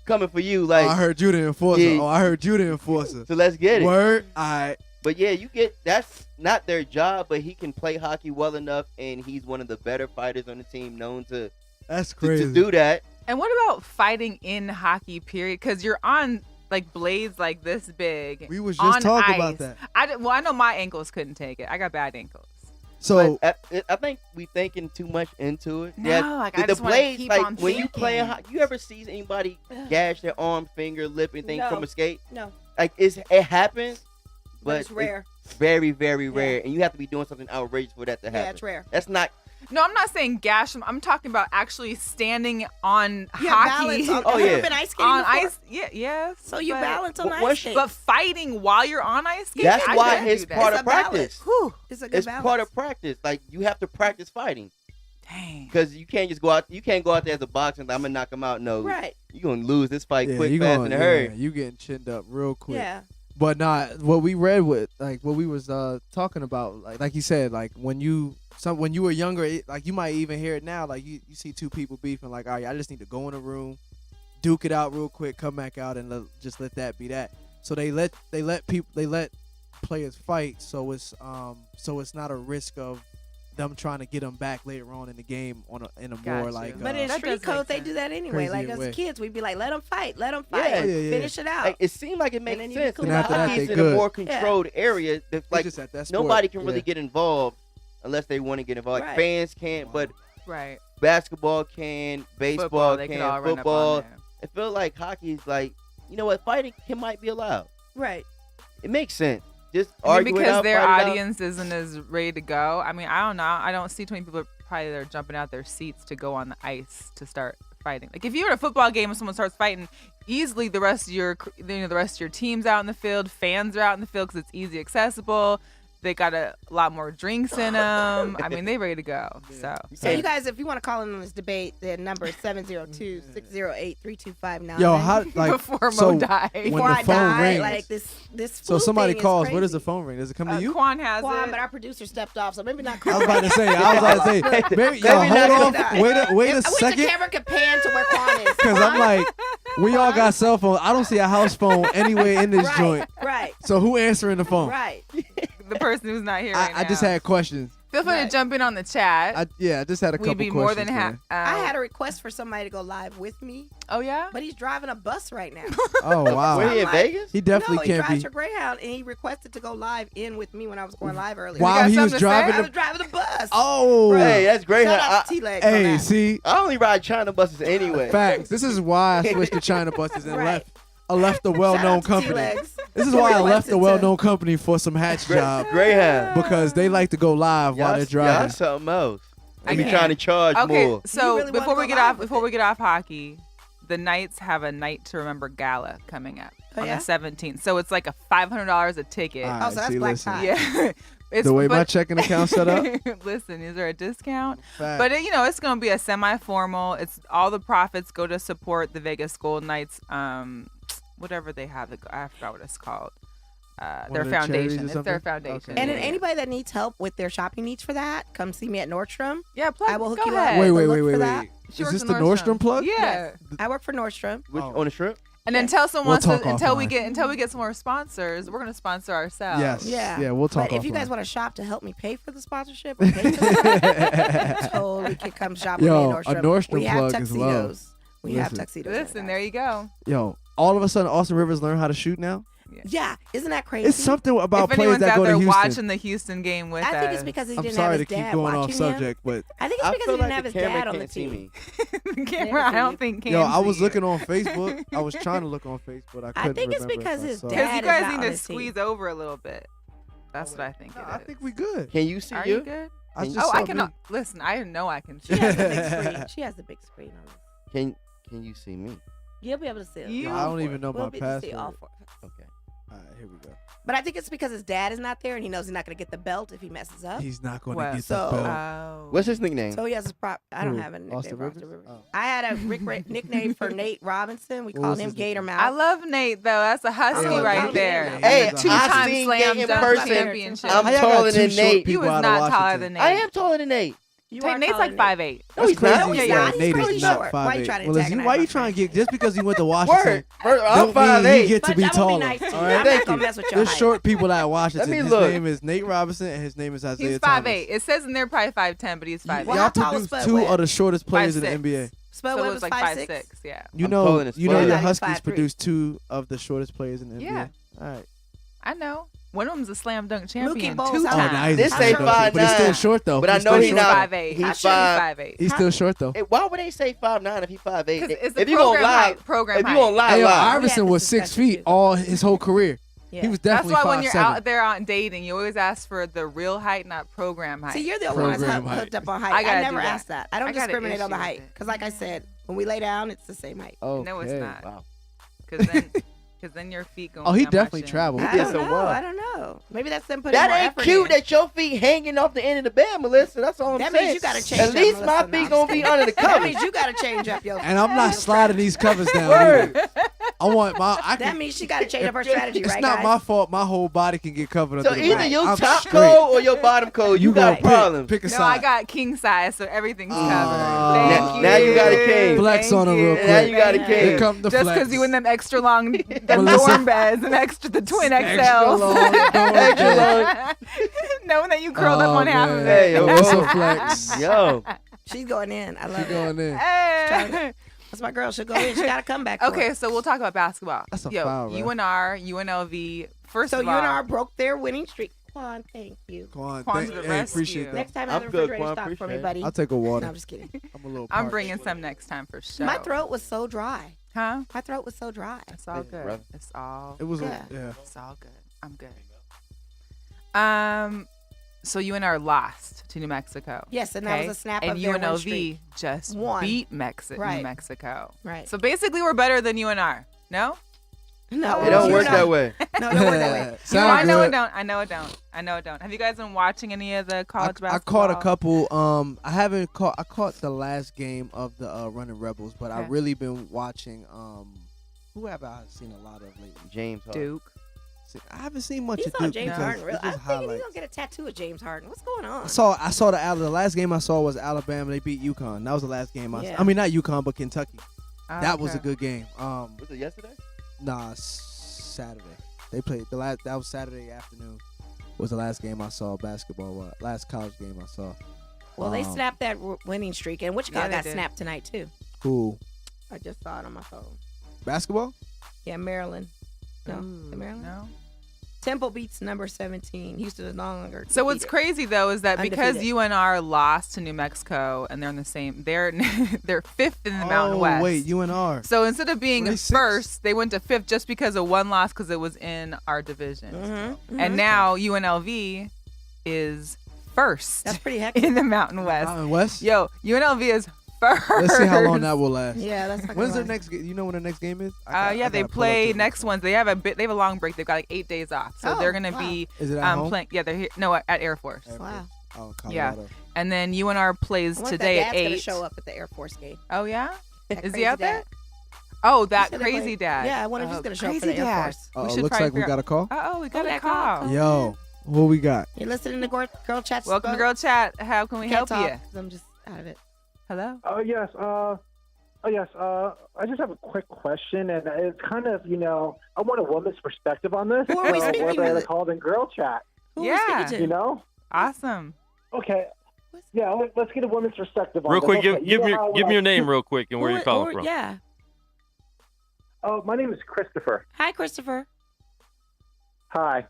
coming for you, like I heard you the enforcer. Yeah. Oh, I heard you the enforcer. so let's get it. Word. All right. But yeah, that's not their job, but he can play hockey well enough, and he's one of the better fighters on the team, known to That's crazy. to do that. And what about fighting in hockey, period? Because you're on like blades like this big. We was on just talking ice. about that. I know my ankles couldn't take it. I got bad ankles. So But I think we thinking too much into it. No, like, I the just wanna blades, keep like on when you play, thinking. you ever see anybody gash their arm, finger, lip, anything No. from a skate? No, Like it happens, but it's rare. very, very rare, and you have to be doing something outrageous for that to happen. Yeah, it's rare. That's not. No, I'm not saying gash them. I'm talking about actually standing on You hockey. balance on, Oh, have you yeah. ever been ice skating On before? ice, yes. So you but- balance on But ice once- skates. But fighting while you're on ice skating, That's I why couldn't it's do that. part It's of a balance. practice. Whew. It's a good It's balance. part of practice. Like you have to practice fighting Dang. because you can't just go out. You can't go out there as a boxer and I'm gonna knock him out. No, Right. you're gonna lose this fight Yeah, quick, you fast, going, in a hurry. you getting chinned up real quick. Yeah. But not what we read with like what we was talking about like you said like when you were younger like you might even hear it now like you see two people beefing like all right I just need to go in a room duke it out real quick come back out and just let that be that so they let players fight so it's not a risk of them trying to get them back later on in the game in a more Gotcha. like But in that street does make code, they sense. do that anyway. Like Crazy as way. kids, we'd be like, let them fight, Yeah. finish it out. Like it seemed like it makes then you sense. clean And after that, Hockey's they in a good. more controlled area. That, they like just at that sport. nobody can really Yeah. get involved unless they want to get involved. Like Right. fans can't, but Right. basketball can, baseball Football, they could all can, run up football. on there. I feel like hockey's like, you know what, fighting might be allowed. Right. It makes sense. Just I mean, argue it because out, their fight it out. audience isn't as ready to go. I mean, I don't know. I don't see too many people probably that are jumping out their seats to go on the ice to start fighting. Like if you're at a football game and someone starts fighting, easily the rest of your team's out in the field, fans are out in the field because it's easy accessible. They got a lot more drinks in them. I mean, they ready to go. So So you guys, if you want to call in on this debate, the number is 702-608-3259. Yo, how like before so Mo died. when Before the I phone die, rings, like this so flu somebody thing is calls. crazy. Where does the phone ring? Does it come to you? Quan has Quan, it. but our producer stepped off, so maybe not I Quan. was about to say. Maybe yo, Maybe hold not on. that. Wait a I wish the second. camera could pan to where Quan is. Because I'm like, we all got cell phones. I don't see a house phone anywhere in this right, joint. right, So who answering the phone? right. The person who's not here right I just now. had questions. Feel free to Right. jump in on the chat. I just had a couple We'd be questions. more than man. happy. I had a request for somebody to go live with me, Oh yeah. but he's driving a bus right now. Oh wow. Were you in I'm like- Vegas? He definitely no, he can't drives be. a Greyhound, and he requested to go live in with me when I was going live earlier. While got he was something to say? driving I the. was driving the bus. Oh. Hey, that's great. Shout I, out to T-Legs on Hey, that. see, I only ride China buses anyway. facts. This is why I switched to China buses and Right. left the Shout well-known out to company. T-Legs. This is why I left the Requested well-known company for some hatch job Greyhound. because they like to go live while they're Y'all driving. something else. I They be can't. trying to charge Okay, more. so really wanna before go we get live off, with before it? we get off hockey, the Knights have a Night to Remember gala coming up Oh, on yeah? the 17th. So it's like a $500 a ticket. All Oh, right, so that's see, black listen. tie. Yeah, it's The way my but- checking account set up. Listen, is there a discount? Facts. But it's going to be a semi-formal. It's all the profits go to support the Vegas Golden Knights. Whatever they have, I forgot what it's called. One Their of their charities foundation. or It's something? their foundation. Okay. And then Yeah. anybody that needs help with their shopping needs for that, come see me at Nordstrom. Yeah, plug, I will hook go you up. ahead. Wait, So wait, look wait, for wait, that. wait. Is Shorts this and the Nordstrom plug? Yeah. Yes. I work for Nordstrom. Which, Oh. on the strip? And until someone We'll talk until we offline. get some more sponsors, we're gonna sponsor ourselves. Yes. Yeah. Yeah, we'll talk But if you guys offline. want to shop to help me pay for the sponsorship, or pay for the totally can come shop with Yo, me a at Nordstrom. Nordstrom we have plug is love. tuxedos. We have Listen. tuxedos. Listen, there you go. Yo, all of a sudden, Austin Rivers learned how to shoot now. Yeah, isn't that crazy? It's something about If players anyone's that out go to there Houston. watching the Houston game with I think us, it's because he I'm didn't sorry have to his keep dad going off watching subject, but I think it's I because feel he didn't like have the his dad camera on the can't see team. me. the camera, I don't think can. yo, I was see looking you. on Facebook. I was trying to look on Facebook. I I couldn't think it's remember because if I his saw it. dad- Because you is guys not need on to his team. squeeze over a little bit. That's what I think No, it I is. think we good. Can you see Are you? you good? I just Oh, saw I can. me. Listen, I know I can. She see. has the big screen. She has the big screen on this. Can you see me? You'll be able to see it. You- I don't even know We'll my be able to see password. all four. Okay. All right, here we go. But I think it's because his dad is not there and he knows he's not going to get the belt if he messes up. He's not going Well, to get so- the belt. Oh. What's his nickname? So he has his prop. I don't Who? have a nickname Austin for Austin Rivers? Rivers. Oh. I had a nickname for Nate Robinson. We What called was him his Gator nickname? Mouth. I love Nate though. That's a husky Yeah, right Gator there. Mouth. Hey, Two I've Two-time seen slam Nate in dunk person. championship. How I'm y'all got taller two than short Nate. He people was out of not taller Washington? than Nate. I am taller than Nate. You Tay, are Nate's taller like than 5'8". No, That's he's not. crazy. he's Yeah, not. He's Nate pretty is not short. Why you 5'8". trying to Well, listen, antagonize why you my trying to friend? get just because he went to Washington? Word. I'm Don't mean 5'8". he get to But be I'm gonna taller. be nice to you. all I'm right? not Thank gonna you. mess with your There's height. short people at Washington. Let me His look. name is Nate Robinson and his name is Isaiah He's Thomas. 5'8". It says in there probably 5'10", but he's 5'8". Well, how Y'all tall is produced Spud two Webb? of the shortest players in the 5'6". NBA. Spud So Webb it was was like 5'6". 5'6". Yeah. You I'm know, calling it you know Spud. your He's Huskies 5'3". produced two of the shortest players in the Yeah. NBA. All right. I know. One of them's a slam dunk champion. Bowles, 2 how- Oh, times. now he's This a say slam dunk, but he's still 5'9". short though. But I He's know still he's short. not. 5'8". He's How should he 5'. 5'8"? He's still short though. Hey, why would they say 5'9" if he's 5'8"? 'Cause it's the If you gonna program lie, height. Program if you height. gonna lie, Hey, yo, lie. Iverson was Yeah, this is 6 feet disgusting. all his whole career. Yeah. He was That's definitely why when you're 5'7". out there on dating, you always ask for the real height, not program height. See, you're the only one that's Program hooked height. up on I height. gotta I do never that. asked that. I don't I got an discriminate on the issue with height. it. Because like I said, when we lay down, it's the same height. Okay. No, it's not. Wow. Because then your feet go. Oh, he down my definitely shin. traveled. I did don't some know. work. I don't know. Maybe that's them putting That more ain't effort cute in. that your feet hanging off the end of the bed, Melissa. That's all I'm That saying. means you gotta change At up, least my Melissa. feet No, gonna I'm be just under the That covers. means you gotta change up your. And I'm not sliding these covers down. Word. Either. I want my. I That can, means she gotta change up her strategy, it's right, not guys? my fault. My whole body can get covered So under the either bed. your I'm top straight. coat or your bottom coat, you gonna got problems. Pick a No, side. I got king size, so everything's Ah. covered. Thank you. Now you got a king. Flex Thank on her real you. Now quick. you got a Thank king. you. Here come the Just flex. because you in them extra long, them Melissa- dorm beds, them the twin Extra XLs. long, don't Extra bed. long. Knowing that you curled up Oh, on half of man. it. Hey, yo, Melissa whoa. flex. Yo, She's going in. I She love it. going in. Hey. That's my girl. She'll go in. She gotta come back. for Okay, it. so we'll talk about basketball. That's a Yo, foul, bro. UNR, UNLV. First So of all, UNR broke their winning streak. Quan, thank you. Quan, Quan to the hey, rescue. appreciate that. Next time, I'm have the good, refrigerator Quan. stock for me, Appreciate it. buddy. I'll take a No, water. I'm just kidding. I'm a little. I'm parched. bringing some next time for sure. My throat was so dry. Huh? My throat was so dry. It's all Hey, good. brother. It's all. It was. Yeah. Yeah. It's all good. I'm good. So UNR lost to New Mexico. Yes, and that okay? was a snap and of their win UNLV streak. just Won. beat New Right. Mexico. Right. So basically, we're better than UNR. No? No, it don't you work know- that way. No, it don't work that way. Sound I know good. it don't. I know it don't. I know it don't. Have you guys been watching any of the college I basketball? caught a couple. I haven't caught. I caught the last game of the Running Rebels, but Okay. I've really been watching. Who have I seen a lot of lately? James Harden. Duke. I haven't seen much He's of on Duke James because Harden. Really? it's I'm just thinking he's highlights. gonna get a tattoo of James Harden. What's going on? I saw the last game I saw was Alabama. They beat UConn. That was the last game I saw. Yeah. I mean, not UConn, but Kentucky. Oh, That was a okay. good game. Was it yesterday? Nah, Saturday. They played the last. That was Saturday afternoon. Was the last game I saw basketball. Last college game I saw. Well, they snapped that winning streak, and Wichita Yeah, they got did. snapped tonight too. Cool. I just saw it on my phone. Basketball. Yeah, Maryland. No, Ooh, is it Maryland? No. Temple beats number 17. Houston is no longer. So what's defeated. crazy though is that because Undefeated. UNR lost to New Mexico and they're in the same, they're fifth in the Mountain Oh West. wait, UNR. So instead of being Were they sixth? first, they went to fifth just because of one loss because it was in our division. Mhm. And now UNLV is first That's pretty hectic. in the Mountain West. Mountain West. Yo, UNLV is first. Let's see how long that will last. Yeah, that's not When's gonna their last. next game? You know when the next game is? Yeah, they play next Wednesday. They have a long break. They've got like 8 days off, so Oh, they're gonna wow. be Is it at home? playing. Yeah, they're here. No, at Air Force. Wow. Oh, Yeah. Colorado. And then UNR plays I wonder if today that at dad's 8. gonna show up at the Air Force game. Oh yeah, That is he crazy out there? dad. Oh, that said they crazy played- dad. Yeah, I wonder if he's Oh, gonna show up for crazy the Air dad. Force. We Uh-oh, should looks probably like we figure got a call. out- we got Oh, a yeah, call. call. Yo, what we got? You're listening to Girl Chat. Welcome to Girl Chat. How can we Can't help talk you? 'cause I'm just out of it. Hello. Yes. I just have a quick question, and it's kind of, I want a woman's perspective on this. Who are we So speaking whether to? they call it in girl chat, Who are Yeah. we speaking to? you know? Awesome. Okay. Yeah, let's get a woman's perspective on Real this. quick, Okay, give you me know how, give me your name real quick and where Who- you're calling who- from. Yeah. Oh, my name is Christopher. Hi, Christopher. Hi.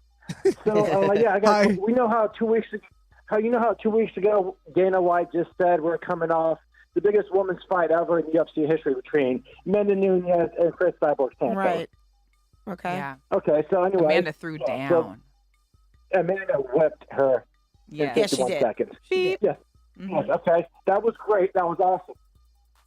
So, I got. Hi. We know how 2 weeks ago. How 2 weeks ago Dana White just said we're coming off the biggest women's fight ever in UFC history between Amanda Nunes and Chris Cyborg Santos. Right. Okay. Yeah. Okay, so anyway, Amanda threw down. Amanda whipped her Yeah. in Yes, she 51 did. seconds. Beep. Yes. Mhm. Yes, okay. That was great. That was awesome.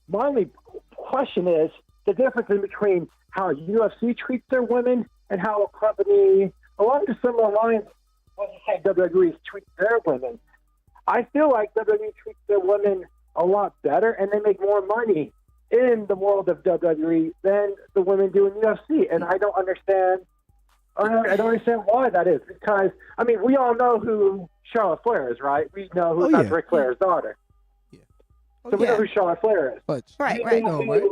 My only question is the difference in between how UFC treats their women and how a company along the similar lines, let's just say WWE treats their women. I feel like WWE treats their women a lot better and they make more money in the world of WWE than the women do in UFC. And I don't understand. I don't understand why that is, because we all know who Charlotte Flair is, right? We know who that's yeah. Ric Flair's daughter. Oh, So we yeah. know who Charlotte Flair is. Fudge. Right, You right. know, right?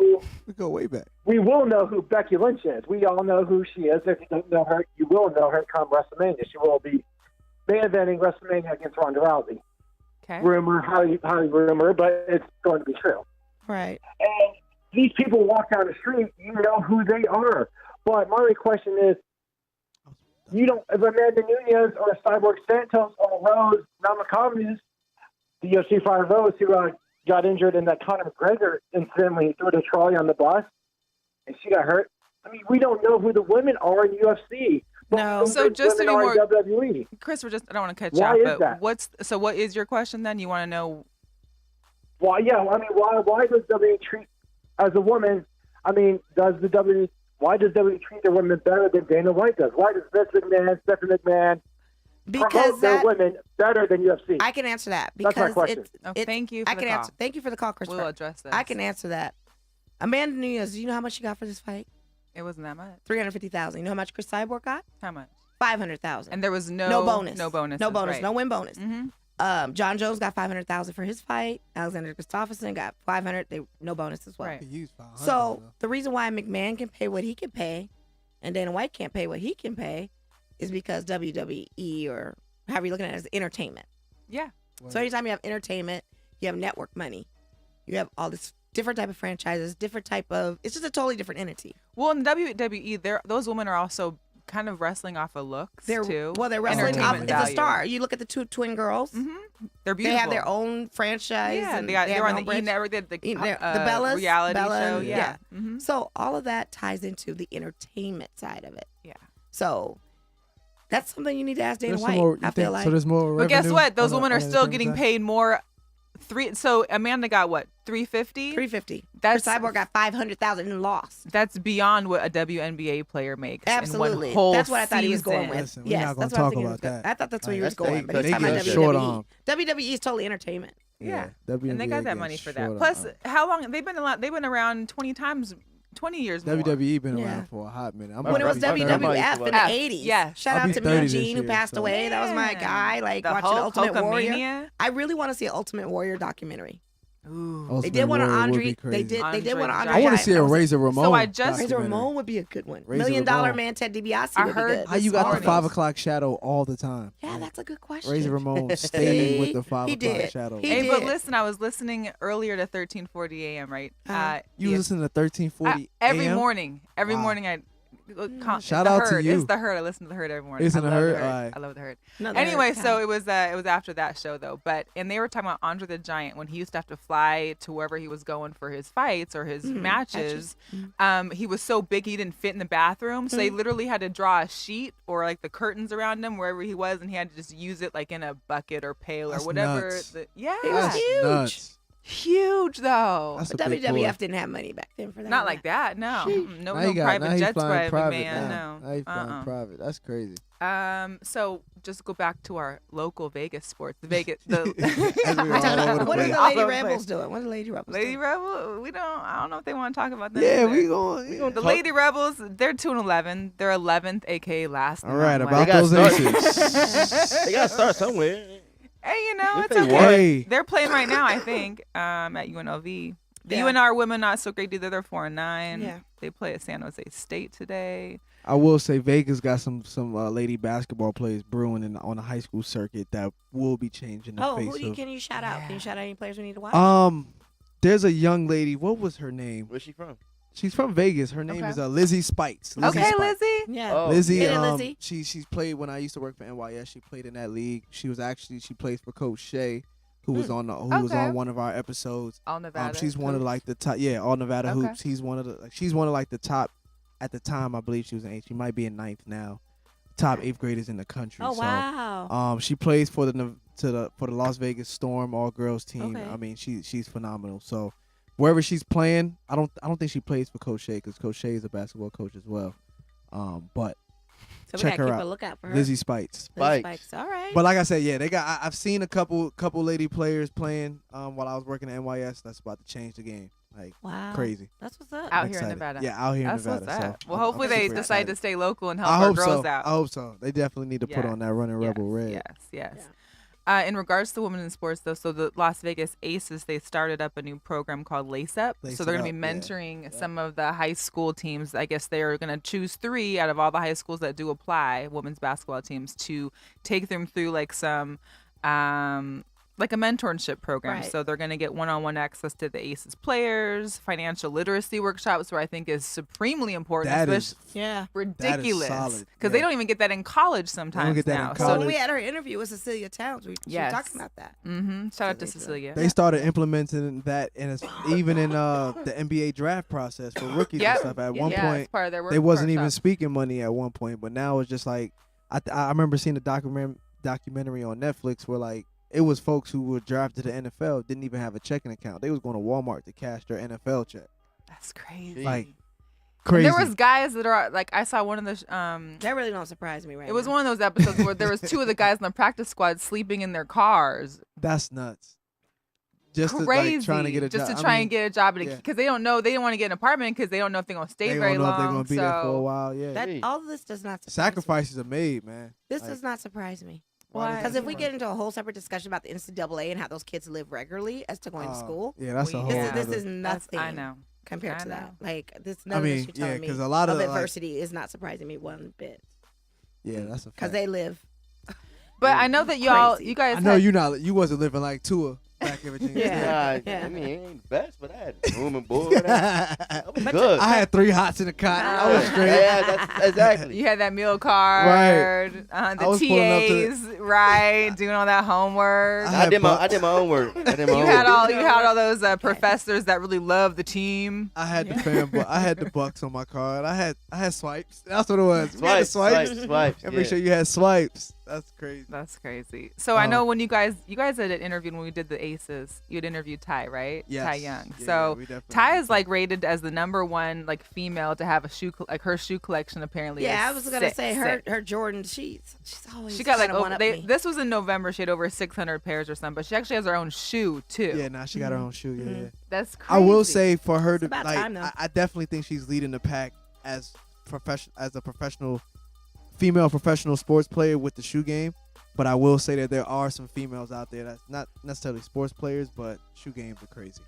We go way back. We will know who Becky Lynch is. We all know who she is. If you don't know her, you will know her come WrestleMania. She will be main eventing WrestleMania against Ronda Rousey. Okay. Rumor, highly rumor, but it's going to be true. Right. And these people walk down the street, you know who they are. But my only question is, if Amanda Nunes or Cyborg Santos or Rose Namajunas, the UFC fighter Rose, who got injured in that Conor McGregor incident when he threw the trolley on the bus and she got hurt. We don't know who the women are in UFC. No. So just to be women more- are in WWE. Chris, I don't want to cut you Why off, is but that? what is your question then? You want to know? Why? Yeah, I mean, why does WWE treat as a woman? I mean, why does WWE treat their women better than Dana White does? Why does Vince McMahon, Stephanie McMahon Because promote their women better than UFC? I can answer that That's my because question. Thank you for I the can call. answer. Thank you for the call, Christopher. We'll address this. I can answer that. Amanda Nunes, do you know how much she got for this fight? It wasn't that much. $350,000. You know how much Chris Cyborg got? How much? $500,000. And there was no bonus. No bonus. No bonus. Right. No win bonus. Mm-hmm. John Jones got $500,000 for his fight. Alexander Gustafsson got $500,000. No bonus as well. Right. Could use 500, So though. the reason why McMahon can pay what he can pay, and Dana White can't pay what he can pay, is because WWE, or however you're looking at it, is entertainment. Yeah. So anytime you have entertainment, you have network money. You have all this different type of franchises, different type of. It's just a totally different entity. Well, in WWE, those women are also kind of wrestling off of looks too. Well, they're wrestling off. Entertainment It's a value. star. You look at the two twin girls. Mm-hmm. They're They beautiful. have their own franchise. Yeah, and they have were their on own the E brands. Network. They had the Bellas, reality Bella, show. and- Yeah. Mm-hmm. So all of that ties into the entertainment side of it. Yeah. So that's something you need to ask Dana There's some White. more, I feel like. so. There's more. But guess revenue what? Those on the- women are on the still entertainment getting side? paid more. So Amanda got what? $350. $350. That's- Chris Cyborg got $500,000 and lost. That's beyond what a WNBA player makes. Absolutely. In one whole that's what I thought he was going season. with. Listen, we're yes, not gonna that's what I talk think he was about going. that. I thought that's where he was That's going, but they he's talking about cut short WWE. on. WWE is totally entertainment. Yeah. WNBA And they got that getting money for short that. on- Plus, how long they've been around 20 years more. WWE been Yeah. around for a hot minute. I'm When it about was to be 30. WWF in the F, 80s. yeah. Shout I'll out be to 30 me, this Gene, who year, passed so- away. That was my Man. guy. Like The watching Hulk, Ultimate Warrior. Hulkamania. I really want to see an Ultimate Warrior documentary. Ooh. Ultimate They did one on Warrior would Andre. be They crazy. did one on Andre. I want to Giant. see a That was Razor Ramon. So I just- Razor documentary. Ramon would be a good one. Razor $1 Million Ramon. Man Ted DiBiase I would be heard good. How you this got the morning. 5 o'clock shadow all the time? Yeah, that's a good question. Razor Ramon stayed with the 5 He o'clock did. shadow. He Hey, did. but listen, I was listening earlier to 1340 AM, right? You yeah. listen to 1340 every AM? morning. Every Wow. morning I Shout the out to Herd. you. It's the Herd. I listen to the Herd every morning. Listen I to love Herd? the Herd. Alright. I love the Herd. Another Anyway, cow. so it was after that show though, and they were talking about Andre the Giant when he used to have to fly to wherever he was going for his fights or his matches. He was so big he didn't fit in the bathroom, so they literally had to draw a sheet or like the curtains around him wherever he was, and he had to just use it like in a bucket or pail or That's whatever. nuts. He was That's huge. nuts. Huge though. That's a But big boy. WWF didn't have money back then for that. Not like that. No, no, Now no he got, private now he's jets, flying private man. now. No. Now he's flying private. That's crazy. So just go back to our local Vegas sports. The Vegas, the As we were all over the What are place. the All Lady over the Rebels place. doing? What are the Lady Rebels Lady doing? Rebel. I don't know if they want to talk about that. Yeah, either. we going. The Lady Rebels. They're 2-11. They're 11th, aka last. in All right, the about They gotta those start- aces. They gotta start somewhere. Hey, it's If they okay. won. Hey. They're playing right now, I think, at UNLV. The Yeah. UNR women not so great either. They're 4-9. Yeah. They play at San Jose State today. I will say Vegas got some lady basketball players brewing on the high school circuit that will be changing the Oh, face who of. can you shout out? Can you shout out any players we need to watch? There's a young lady. What was her name? Where's she from? She's from Vegas. Her name Okay. is Lizzie Spikes. Okay, Spikes. Lizzie. yeah. Oh. Lizzie, Get it, Lizzie. she's played when I used to work for NYS. She played in that league. She plays for Coach Shea, who was on was Okay. on one of our episodes. All Nevada. She's one of like the top. Yeah, all Nevada Okay. hoops. She's one of like the top. At the time, I believe she was in 8th. She might be in 9th now. Top 8th graders in the country. Oh So, wow. she plays for the Las Vegas Storm all girls team. Okay. I mean, she's phenomenal. So wherever she's playing, I don't think she plays for Coach Shea because Coach Shea is a basketball coach as well. But So we check gotta her keep out. a lookout for her. Lizzie Spikes. Lizzie Spikes. All right. But like I said, yeah, they got. I've seen a couple lady players playing while I was working at NYS. That's about to change the game. Like wow. crazy. That's what's up. Out I'm here in excited. Nevada. Yeah, out here in That's Nevada. what's up. So Well, I'm hopefully they super decide excited. to stay local and help I our hope girls so. out. I hope so. They definitely need to put Yeah. on that running rebel red. Yes. Yeah. In regards to women in sports, though, so the Las Vegas Aces, they started up a new program called Lace Up. Lace So they're It going to be Up, yeah. mentoring some of the high school teams. I guess they're going to choose 3 out of all the high schools that do apply, women's basketball teams, to take them through like some like a mentorship program. Right. So they're going to get one-on-one access to the Aces players, financial literacy workshops, where I think is supremely important. That is especially Yeah. ridiculous solid, because they yeah. don't even get that in college sometimes get that in now. college. So So when we had our interview with Cecilia Towns, she was Yes. talking about that. shout out to They do. Cecilia. They started implementing that, and even in the NBA draft process for rookies Yep. and stuff. At one Yeah, it's point, part of their work they wasn't even workshop. speaking money at one point, but now it's just like I remember seeing a documentary on Netflix where like it was folks who were drafted to the NFL didn't even have a checking account. They was going to Walmart to cash their NFL check. That's crazy. Like And crazy. there was guys that are like I saw one of the That really don't surprise me right it was now. one of those episodes where there was two of the guys in the practice squad sleeping in their cars. That's nuts. Just Crazy. to, like, trying to get a just job. to try and get a job yeah. because they don't know they didn't want to get an apartment because they don't know if they're gonna stay They very don't know if they're long. gonna be so there for a while. Yeah. That Hey. all of this does not surprise Sacrifices are made, man. me. This Like, does not surprise me. Why? Because if we get into a whole separate discussion about the NCAA and how those kids live regularly as to going to school, Yeah, that's a We- whole. this, Yeah. is, this is That's- nothing I know. compared I to that. know. Like this, I none of this mean, you're telling yeah, me 'cause a lot of, like- adversity is not surprising me one bit. Yeah, that's a fact. Because they live. But I know that y'all, Crazy. you guys, I know had- you wasn't living like Tua back in Virginia. Yeah. Nah, Yeah. I mean, it ain't the best, but I had room and board. That was But good. I had 3 hots in the cot. I was straight. Yeah, that's exactly. You had that meal card, I the was pulling up to- TAs, right? Doing all that homework. I I did had my own work. I did my You own had work. all those professors that really love the team. I had the I had the Bucks on my card. I had swipes. That's what it was. We had the Swipes. And Yeah. make sure you had swipes. That's crazy. That's crazy. So I know when you guys had interviewed when we did the Aces, you had interviewed Ty, right? Yes. Ty Young. Yeah, So we definitely Ty did. is like rated as the #1 like female to have a shoe like her shoe collection apparently. Yeah, is I was gonna say her sick. her Jordan. She's always She got like trying to over, one-up me. this was in November. She had over 600 pairs or something, but she actually has her own shoe too. Yeah, now she got her own shoe. Yeah, yeah. That's crazy. I will say for her to about like, time, though. I definitely think she's leading the pack as a professional female professional sports player with the shoe game. But I will say that there are some females out there that's not necessarily sports players, but shoe games are crazy.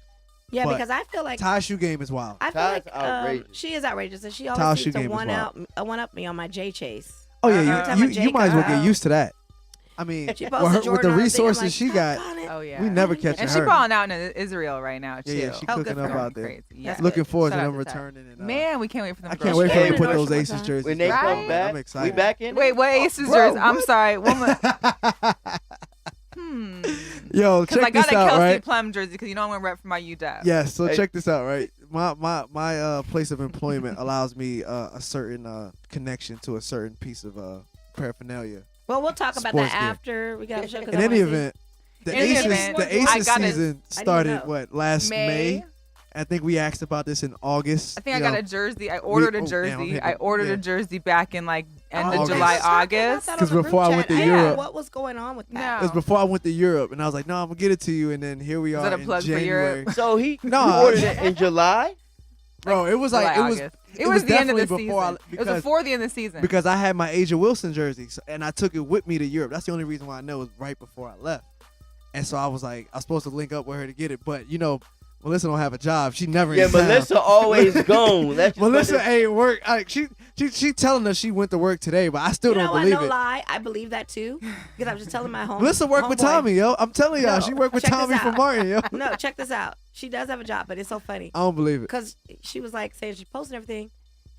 Yeah, but because I feel like Ty's shoe game is wild. I feel Ty's like outrageous. she is outrageous, and she Ty's always shoe seems to game is one up me on my J chase. Oh Every yeah, time you a J you might as well comes get out, used to that. I mean, She with, posts a with Jordan the on her thing, I'm resources like, she got, "Doggone it." Oh yeah. we never catching And her. she balling out in Israel right now too. Yeah, she Oh, good cooking for up her. out there. Crazy. Yeah. That's Looking good. forward Shout to out them to Ty. returning. And, Man, we can't wait for them. I to can't go wait for She them came to to put those North Aces Shore jerseys. When they back. Right? come back, I'm excited. we back in. Wait, what Aces bro, jersey? I'm what? sorry. One more. Yo, Because I check got this a out, Kelsey right? Plum jersey because you know I'm gonna rep for my UW. Yes, so Hey. check this out, right? My place of employment allows me a certain connection to a certain piece of paraphernalia. Well, we'll talk about Sports that gear. after we got a show. 'cause In I any wanna see. event, the In any Aces event, the I Aces gotta- season started know. last May. May. I think we asked about this in August. I think I you got know. a jersey. I ordered a damn, I'm jersey. hitting- I ordered yeah. a jersey back in like end Oh, of okay. July, let's talk about August. that on 'Cause the group before I chat. went to I didn't know Europe- what was going on with that? No. It was before I went to Europe, and I was like, "No, I'm gonna get it to you." And then here we Is are that a in plug for January. Europe? So he No, you ordered it in July. Bro, it was like July, it was August. It was the end of the definitely season. before It was before the end of the season. because I had my Asia Wilson jersey, and I took it with me to Europe. That's the only reason why I know it was right before I left. And so I was like, I was supposed to link up with her to get it, but you know, Melissa don't have a job. She never. Yeah, in town. Melissa always gone. That's just Melissa what it- ain't work. Like she telling us she went to work today, but I still You know don't what? believe No it. lie, I believe that too. Because I was just telling my home. Melissa worked with homeboy- Tommy, yo. I'm telling y'all, No, she worked with check this Tommy from out. Martin, yo. No, check this out. She does have a job, but it's so funny I don't believe it. because she was like saying she's posting everything.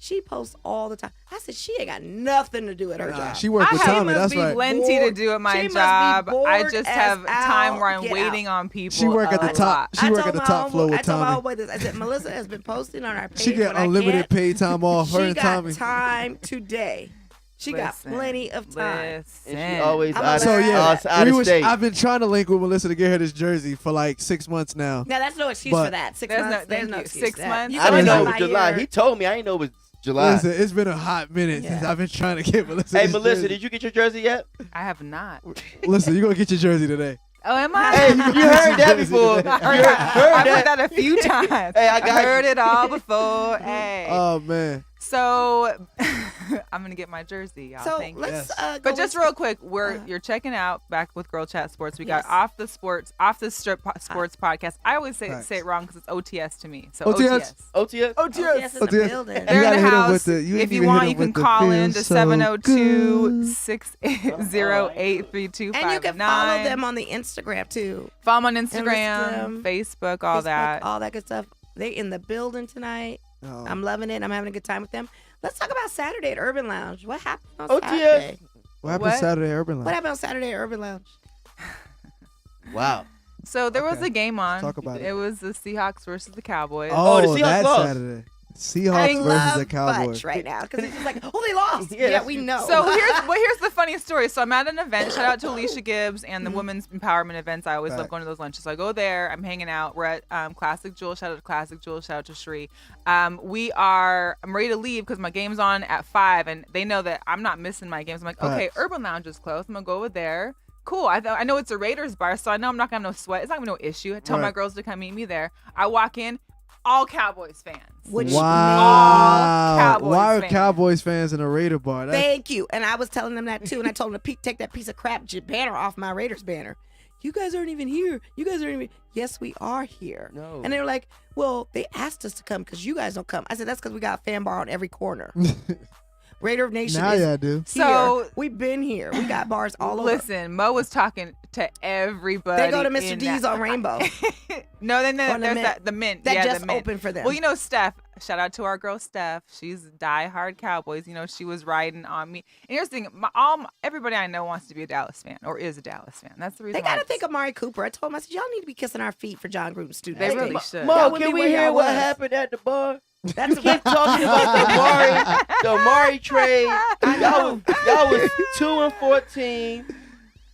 She posts all the time. I said she ain't got nothing to do at her Nah, job. she worked I with have Tommy. must That's be right. plenty to do at my She must be job. I bored just as have time out. where I'm Get waiting out. on people. She work at the a top. lot. She I work told at the my top homeboy- floor with I told my Tommy. homeboy this. I said Melissa has been posting on our page. She get when I unlimited can't. paid time off. Her She and got Tommy. time today. She got Listen, plenty of time. Listen. And she always I'm out, a- So Out- yeah, out of state. I've been trying to link with Melissa to get her this jersey for like 6 months now. Now that's no excuse But- for that. 6 There's no- months. There's thank no you. excuse. 6 for that. months? You I can didn't know look it was at my July. year. He told me. I didn't know it was July. Listen, it's been a hot minute since Yeah. I've been trying to get Melissa. Hey, this Melissa, jersey. did you get your jersey yet? I have not. Listen, you're gonna get your jersey today. Oh, am I? Hey, you heard that before. I heard, You that. heard I that. heard that a few times. Hey, I got heard you. it all before. Hey. Oh man. So I'm gonna get my jersey, y'all. So Thank you. let's. Yes. But just into- real quick, you're checking out back with Girl Chat Sports. We got Yes. off the sports sports podcast. I always say Facts. it wrong because it's OTS to me. So OTS. OTS. OTS in the building. They're in gotta the hit 'em house. with the- you If ain't you even want, hit you 'em can with the call in feels to so 702-680-8325. And you can follow them on the Instagram too. Follow them on Instagram, Instagram, Facebook, all Facebook, that. all that good stuff. They in the building tonight. Oh. I'm loving it. I'm having a good time with them. Let's talk about Saturday at Urban Lounge. What happened on OTS. Saturday? What happened What? Saturday at Urban What Lounge? happened on Saturday at Urban Lounge? Wow. So there was Okay. a game on. Talk about it. It was the Seahawks versus the Cowboys. Oh, the Oh, Seahawks that lost. Saturday. I Seahawks versus love the Cowboys. Futch right now because he's just like, oh, they lost. Yeah, Yeah, we know. So here's the funny story. So I'm at an event. Shout out to Alicia Gibbs and the women's empowerment events. I always love Facts. going to those lunches. So I go there. I'm hanging out. We're at Classic Jewel. Shout out to Classic Jewel. Shout out to Sheree. I'm ready to leave because my game's on at 5, and they know that I'm not missing my games. I'm like, okay, Facts. Urban Lounge is closed. I'm gonna go over there. Cool. I know it's a Raiders bar, so I know I'm not gonna have no sweat. It's not gonna be no issue. I tell my Right. girls to come meet me there. I walk in, all Cowboys fans. Which Wow. Cowboys Why are fans. Cowboys fans in a Raider bar? That's, Thank you. And I was telling them that too. And I told them to take that piece of crap banner off my Raiders banner. You guys aren't even here. You guys aren't even. Yes, we are here. No. And they were like, well, they asked us to come because you guys don't come. I said, that's because we got a fan bar on every corner. Raider Nation now is y'all do. here. So- We've been here. We got bars all over. Listen, Mo was talking to everybody. They go to Mr. in D's that- on Rainbow. No, then On the there's Mint. the Mint. That yeah, just the Mint. opened for them. Well, you know, Steph. Shout out to our girl Steph. She's diehard Cowboys. You know, she was riding on me. And here's the thing: everybody I know wants to be a Dallas fan or is a Dallas fan. That's the reason. They got why to think of Amari Cooper. I told them, I said, y'all need to be kissing our feet for John Gruden's student. They today. really should. That Mo, would be can we where hear y'all what was. happened at the bar? That's Keep talking about the Amari trade. Y'all was 2-14.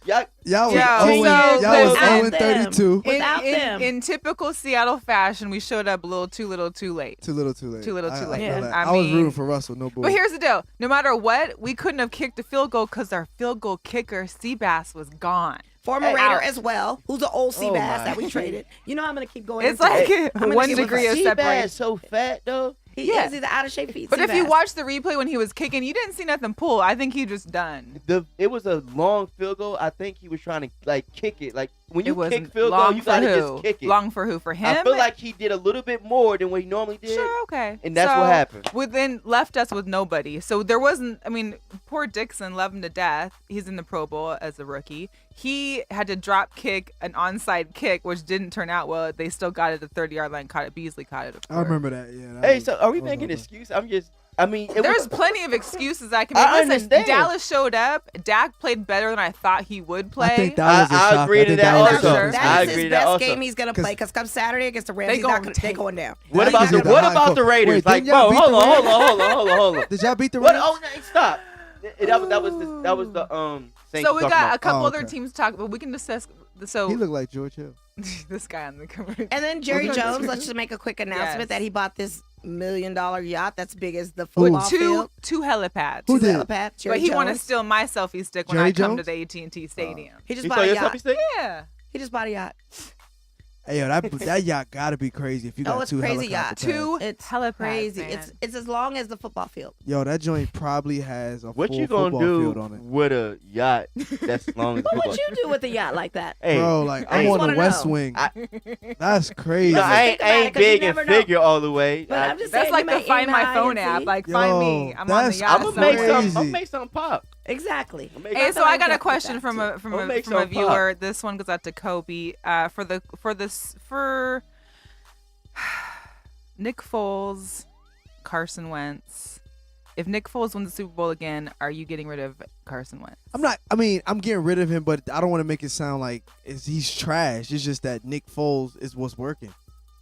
Y'all Y'all was Yo, 0 so y'all was without 0-32. Without them. in typical Seattle fashion, we showed up a little too late. Too little, too late. Too little, too I late. feel Yeah. that. I I was mean- rooting for Russell. No bull. But here's the deal: no matter what, we couldn't have kicked a field goal because our field goal kicker Seabass was gone. Former Hey, Raider out. as well, who's an old sea Oh, bass my. that we traded. You know I'm gonna keep going. It's into like it. I'm gonna 1 give it degree a- of Seabass separation. so fat though. He Yeah. is. He's out of shape feet. But if you Seabass. watch the replay when he was kicking, you didn't see nothing pull. I think he just done. It was a long field goal. I think he was trying to like kick it. Like when It you was kick field long goal, you for gotta who? just kick it. Long for who? For him? I feel like he did a little bit more than what he normally did. Sure, okay. And that's So, what happened. Then left us with nobody. So there wasn't. I mean, poor Dixon, love him to death. He's in the Pro Bowl as a rookie. He had to drop kick an onside kick, which didn't turn out well. They still got it at the 30-yard line. Caught it. Beasley caught it. Of I course. remember that. Yeah. that Hey, was- so are we that was making my an bad. excuse? I mean, it There's was, plenty of excuses I can make. I Listen, understand. Dallas showed up. Dak played better than I thought he would play. I think that was a I shock. agree I to think that was a also. shock. Sure. that I is agree his to that best also. game he's gonna play because come Saturday against the Rams, They he's not gonna gonna, take- they going down. What He's about not the gonna- what high about court. the Raiders? Wait, Like, didn't y'all bro, beat hold the on, Raiders? hold on. Did y'all beat the What? Raiders? Oh, no, stop. That was the Saints So we talking got about. a couple Oh, other okay. teams to talk, but we can discuss. So He looked like George Hill. this guy on the cover. And then Jerry Okay. Jones, let's just make a quick announcement Yes. that he bought this $1 million yacht that's big as the football with field. two helipads. Who Two did? helipads, Jerry But he want to Jones. steal my selfie stick when Jerry I come to Jones? the AT&T Stadium. He just You bought saw a your yacht. selfie stick? Yeah. He just bought a yacht. Hey, yo, that yacht gotta be crazy if you got Oh, it's two crazy helicopter yacht. pads. Two It's helipads, crazy. man. It's as long as the football field. Yo, that joint probably has a What full you gonna football do field on it. with a yacht that's long as What football? would you do with a yacht like that? Hey, Bro, like I I'm just on wanna the West know. Wing. I- That's crazy. no, I Think about it, ain't 'cause you big and never know. figure all the way. But I'm just That's saying, like you the may Find aim My high Phone and app. see. Like, Yo, find me. I'm on the that's yacht I'm gonna make somewhere. some. I'm crazy. gonna make something pop. Exactly. I'm gonna Hey, make so I got get a with question that, from too. a Don't make from a some pop. viewer. This one goes out to Kobe. For Nick Foles, Carson Wentz. If Nick Foles wins the Super Bowl again, are you getting rid of Carson Wentz? I'm not. I mean, I'm getting rid of him, but I don't want to make it sound like he's trash. It's just that Nick Foles is what's working.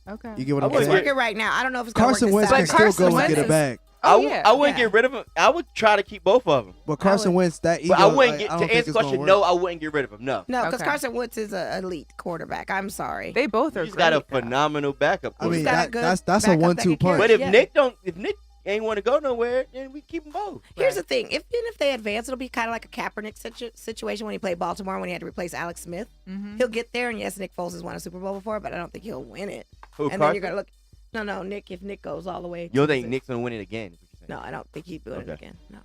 Okay. You get what I I'm It's wouldn't saying? working right now. I don't know if it's gonna Carson work Wentz this can But Saturday. still go Carson and get Wentz it back. Oh, I wouldn't yeah. get rid of him. I would try to keep both of them. But Carson would- Wentz, that ego, But I wouldn't like, get I to don't think answer the it's gonna question. work. No, I wouldn't get rid of him. No. No, because Okay. Carson Wentz is an elite quarterback. I'm sorry. They both are He's great. got a phenomenal backup. I mean, got a quarterback. good that's a backup that 1-2 can carry punch. But if Yeah. Nick ain't want to go nowhere, then we keep them both. Here's the thing: even if they advance, it'll be kind of like a Kaepernick situation when he played Baltimore when he had to replace Alex Smith. Mhm. He'll get there, and yes, Nick Foles has won a Super Bowl before, but I don't think he'll win it. Who, And then Carson? you're gonna look. No, Nick. If Nick goes all the way, You don't to think the- Nick's gonna win it again? Is what you're saying. No, I don't think he'd do it Okay. again. No.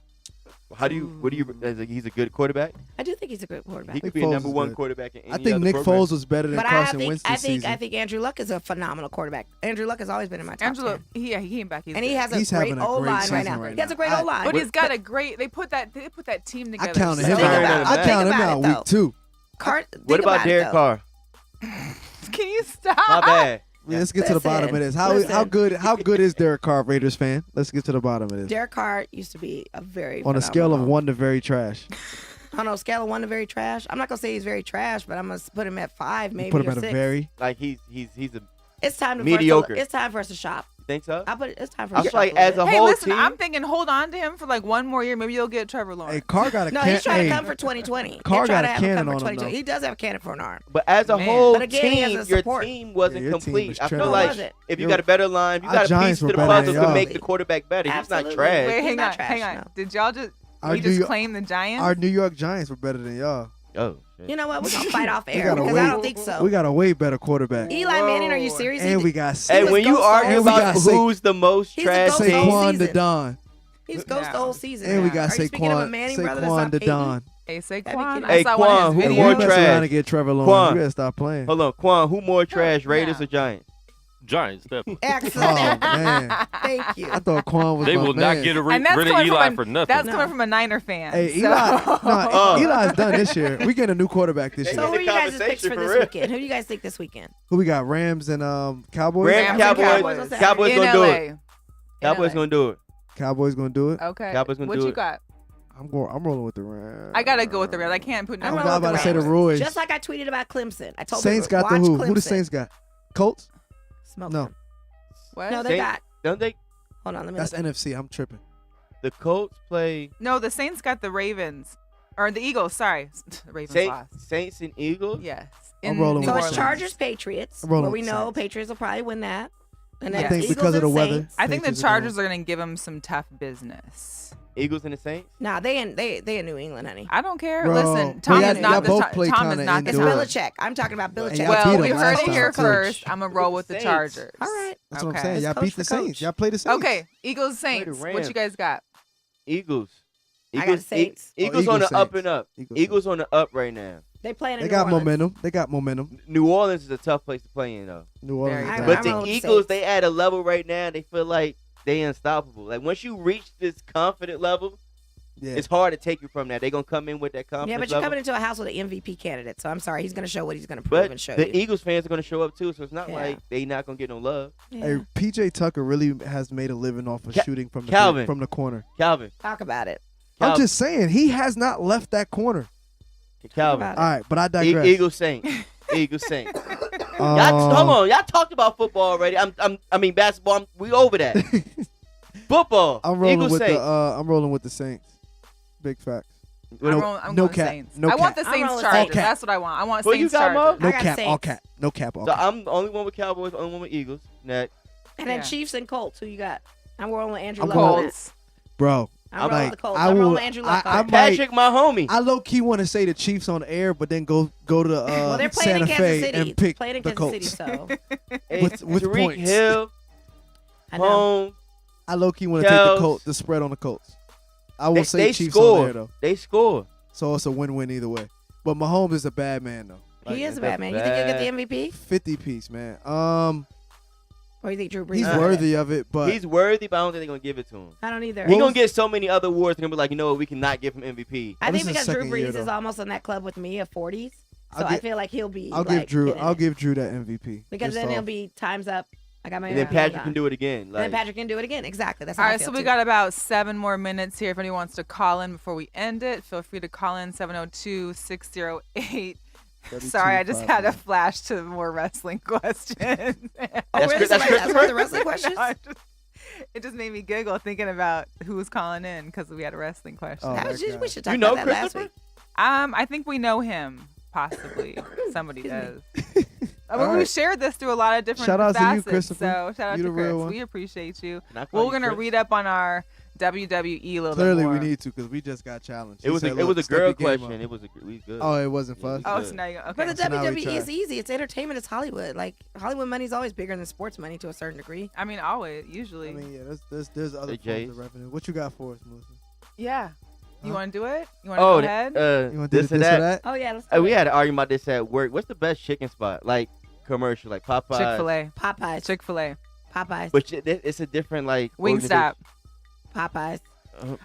He's a good quarterback? I do think he's a good quarterback. He could Nick be a Foles number is one good. quarterback in any I think other Nick program. Foles was better than But Carson Wentz I this season. think Andrew Luck is a phenomenal quarterback. Andrew Luck has always been in my top 10. He came back. And he has He's a great having a O great line season right now. right He has a now. great O line. But he's got a great. They put that team I together. counted so him Think out. about it. I Think counted him about out it, though. week 2. What about Derek Carr? Can you stop? My bad. Yeah, let's get to the bottom of this. How good is Derek Carr, Raiders fan? Let's get to the bottom of this. Derek Carr used to be a very On a scale of phenomenal- 1 to very trash. On a scale of 1 to very trash. I'm not gonna say he's very trash, but I'm gonna put him at 5, maybe. Put him or at a 6. very. Like he's a It's time to mediocre. It's time for us to shop. think so? It's time for I us to feel shop like little as bit. a Hey, whole listen, team. I'm thinking hold on to him for like one more year. Maybe you'll get Trevor Lawrence. Hey, Carr got a No, can- he's trying hey, to come for 2020. Carr They're got trying a to have him cannon come for on him, 2020. though. He does have a cannon for an arm. But as a Man. whole But again, he has team, a your support. team wasn't Yeah, your team complete. was I feel trash. like Was it? if you Your- got a better line, you our got a Giants piece to were the better than puzzle to y'all. make the quarterback better. He's Absolutely. not trash. Wait, He's hang not on, trash, hang on. no. Did y'all just Our you just New York- claim the Giants? Our New York Giants were better than y'all. Oh, shit. You know what? We're going to fight off We air gotta because wait. I don't think so. We got a way better quarterback. Eli Manning, are you serious? And we got Hey, was when you ghost argue all about season. who's the most He's a trash ghost team, all Saquon season. to Don. He's ghost the whole season. And we now. got Are you speaking of a Manning brother that's Saquon not to Peyton? Don. Hey, Saquon. kidding. I Hey, saw one of Quan, his who Hey, more we videos. mess trash? around and get Trevor Lawrence. Quan. We gotta stop playing. Hold on, Quan, who more trash, Raiders Yeah. or Giants? Giants, definitely. Oh Excellent. man, Thank you. I thought Quan was They my will man. not get And that's rid of coming Eli from for nothing. That's No. coming from a Niner fan. Hey, so- Eli's done this year. We getting a new quarterback this Hey, So year. who are you guys' picks conversation for for this real. weekend? Who do you guys think this weekend? Who we got? Rams and Cowboys. Rams, and Cowboys. Cowboys. What's that? Cowboys in gonna do LA. it. Cowboys gonna do it. Cowboys gonna do it. Okay. Cowboys gonna what do you it. got? I'm rolling with the Rams. I gotta go with the Rams. I can't put no. I'm I'm rolling about to with say the Rams. Royals. Just like I tweeted about Clemson. I told Saints people, got the watch who? Clemson. Who the Saints got? Colts? Smoke No. them. What? No, they Saints- got. Don't they? Hold on, let me That's look. NFC. I'm tripping. The Colts play No, the Saints got the Ravens, or the Eagles. Sorry, the Ravens lost. Saints and Eagles. Yes. I'm In rolling New So with it's Orleans. Chargers, Patriots. I'm rolling Where with we know Saints. Patriots will probably win that. And I then think Eagles because of and the weather. Saints. I think the Patriots are gonna Chargers are gonna give them some tough business. Eagles and the Saints. Nah, they in New England, honey. I don't care. Bro, Listen, Tom y'all- is not y'all the both play Tom is kinda not the It's indoors. Chargers. Belichick. I'm talking about Belichick. y'all Well, beat we them heard last it time, here Coach. first. I'm gonna roll with the Saints. Chargers. All right. That's what I'm Okay. saying. Y'all Coach beat the for coach. Saints. Y'all play the Saints. Okay, Eagles Saints. the What Rams. you guys got? Eagles. I got Saints. Eagles Oh, on the Eagles, up Saints. and up. Eagles, Eagles on the up right now. They playing in They New got Orleans. momentum. They got momentum. New Orleans is a tough place to play in though. New Orleans. Very is good. bad. I'm But rolling the with Eagles, Saints. they at a level right now. They feel like they unstoppable. Like once you reach this confident level, Yeah. it's hard to take you from that. They gonna come in with that confidence Yeah, but you're level. coming into a house with an MVP candidate, so I'm sorry. He's going to show what he's going to prove But and show the you. Eagles fans are gonna show up too, so it's not Yeah. like they not gonna get no love. Yeah. Hey, PJ Tucker really has made a living off of shooting from Calvin. from the corner. Calvin, Talk about it. I'm Calvin, just saying he has not left that corner. Calvin. about All right, but I digress. Eagles Saints. Eagles Saints. Um, Y'all, hold on, y'all talked about football already. I mean basketball. We over that. Football. I'm rolling Eagles with Saints. I'm rolling with the Saints. Big facts. I'm no going cap. Saints. No I want cap. the I'm Saints rolling Chargers. Saints. That's what I want. I want Who you Saints got, Mo? Chargers. No I got cap. Saints. All cap. No cap. All So cap. I'm the only one with Cowboys, only one with Eagles. Next. And then Yeah. Chiefs and Colts. Who you got? I'm rolling with Andrew I'm Luck on that. Colts. Bro, I'm I'm rolling like, with the Colts. I I'm rolling will- with Andrew Luck I on that. might- Patrick, my homie. I low key want to say the Chiefs on the air, but then go to Well, they're playing Santa in Kansas Fe City. and pick Playing in the Kansas Colts. City, so Hey, with Tariq points. Hill, I know. home. I low key want to take the Kells. Colts, the spread on the Colts. I will They, say they Chiefs score. on there though, They score. so it's a win-win either way. But Mahomes is a bad man though. He is a that's bad man. You think he'll get the MVP? 50 piece man. Or you think Drew Brees? He's will get worthy it? of it, but He's worthy, but I don't think they're gonna give it to him. I don't either. He's gonna get so many other awards. They're gonna be like, you know what, we cannot give him MVP. I this think is because Drew second year, Brees is though. almost in that club with me of 40s, so I'll I give- feel like he'll be. I'll like, give Drew. getting I'll it. give Drew that MVP. Because Just then it'll off. be times up. I got my. And then Patrick can do it again. And Like, then Patrick can do it again. Exactly. That's All how I right, feel so we too. got about 7 more minutes here. If anyone wants to call in before we end it, feel free to call in 702-608. Sorry, I just had a flash to more wrestling questions. Oh, really? That's Somebody asked Christopher? the wrestling questions? No, it just made me giggle thinking about who was calling in because we had a wrestling question. Oh, That my was just, we God. should talk You know about that last Christopher? week. I think we know him, possibly. Somebody does. I mean, All we right. shared this through a lot of different Shout out to you, facets. Christopher. So shout out You to the real Chris. one. We appreciate you. Can I call We're you gonna Chris? read up on our WWE a little Clearly, bit more. we need to because we just got challenged. It He was said, it "Look, was a step girl your game question. up." It was we good. Oh, it wasn't Yeah, fun. we Oh, good. so now you okay. But the So now we WWE try. is easy. It's entertainment. It's Hollywood. Like Hollywood money's always bigger than sports money to a certain degree. I mean, always, usually. I mean, yeah, there's other Hey, forms Jace. of revenue. What you got for us, Melissa? Yeah. You Huh? want to do it? You want to Oh, go ahead? You want to do this this and or that. that? Oh yeah, let's Hey, do we it. had an argument about this at work. What's the best chicken spot? Like commercial, like Popeyes. Chick-fil-A. Popeyes. Chick-fil-A. Popeyes. But it's a different like. Wingstop. Popeyes.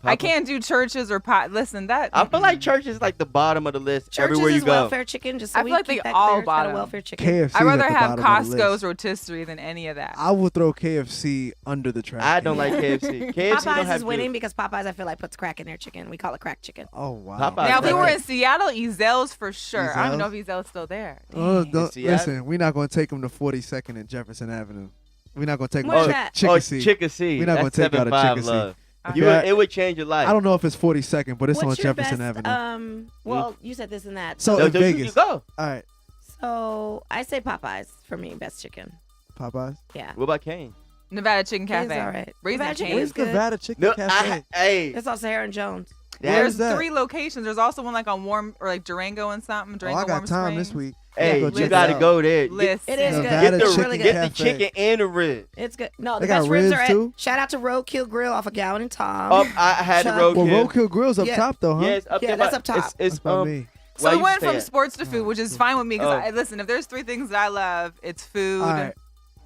I can't do churches or pot. Listen, that. I feel like church is like the bottom of the list Churches everywhere you is go. welfare chicken. Just so I we feel like keep they that all clear. It's got a bottom. welfare chicken. KFC. I'd rather at the have bottom of the list. Costco's rotisserie than any of that. I would throw KFC under the trash. I don't can. like KFC. KFC don't Popeyes have is winning juice. because Popeyes I feel like puts crack in their chicken. We call it crack chicken. Oh wow. Popeyes Now, if we were Right. in Seattle, Ezel's for sure. I don't even know Ezel's? if Ezel's still there. Oh, Dang. don't, Seattle? listen, we're not gonna take them to 42nd and Jefferson Avenue. We're not gonna take them Where's to that? Chicken C. Chicken C. We're not That's gonna take out a 7.5 Chicken C. love. Okay. You Yeah. would, it would change your life. I don't know if it's 42nd, but it's What's on your Jefferson best, Avenue. Well, you said this and that. So No, in you Vegas. go. All right, So I say Popeyes for me, best chicken. Popeyes. Yeah. What about Kane? Nevada Chicken Cane's Cafe. all right. Raising Nevada Chicken Cane's is Where's good. Nevada Chicken No, Cafe? hey, It's also Sarah and Jones. There's that? 3 locations. There's also one like on Warm or like Durango and something. Oh, Durango I got Warm time Springs. this week. hey, Go you check it gotta out. go there. Listen. It is good. Nevada It's Chicken really good. Get the Cafe. chicken and the ribs. It's good. No, the They got best ribs ribs, are at. too? Shout out to Roadkill Grill off of Gowan and Tom. Up, I had the Chuck. roadkill. Well, Roadkill Grill's up Yeah. top though, huh? Yeah, it's up Yeah, there. that's but up top. It's That's by me. So where we you went stay from at? sports to food, which is fine with me because Oh. listen, if there's 3 things that I love, it's food, All right.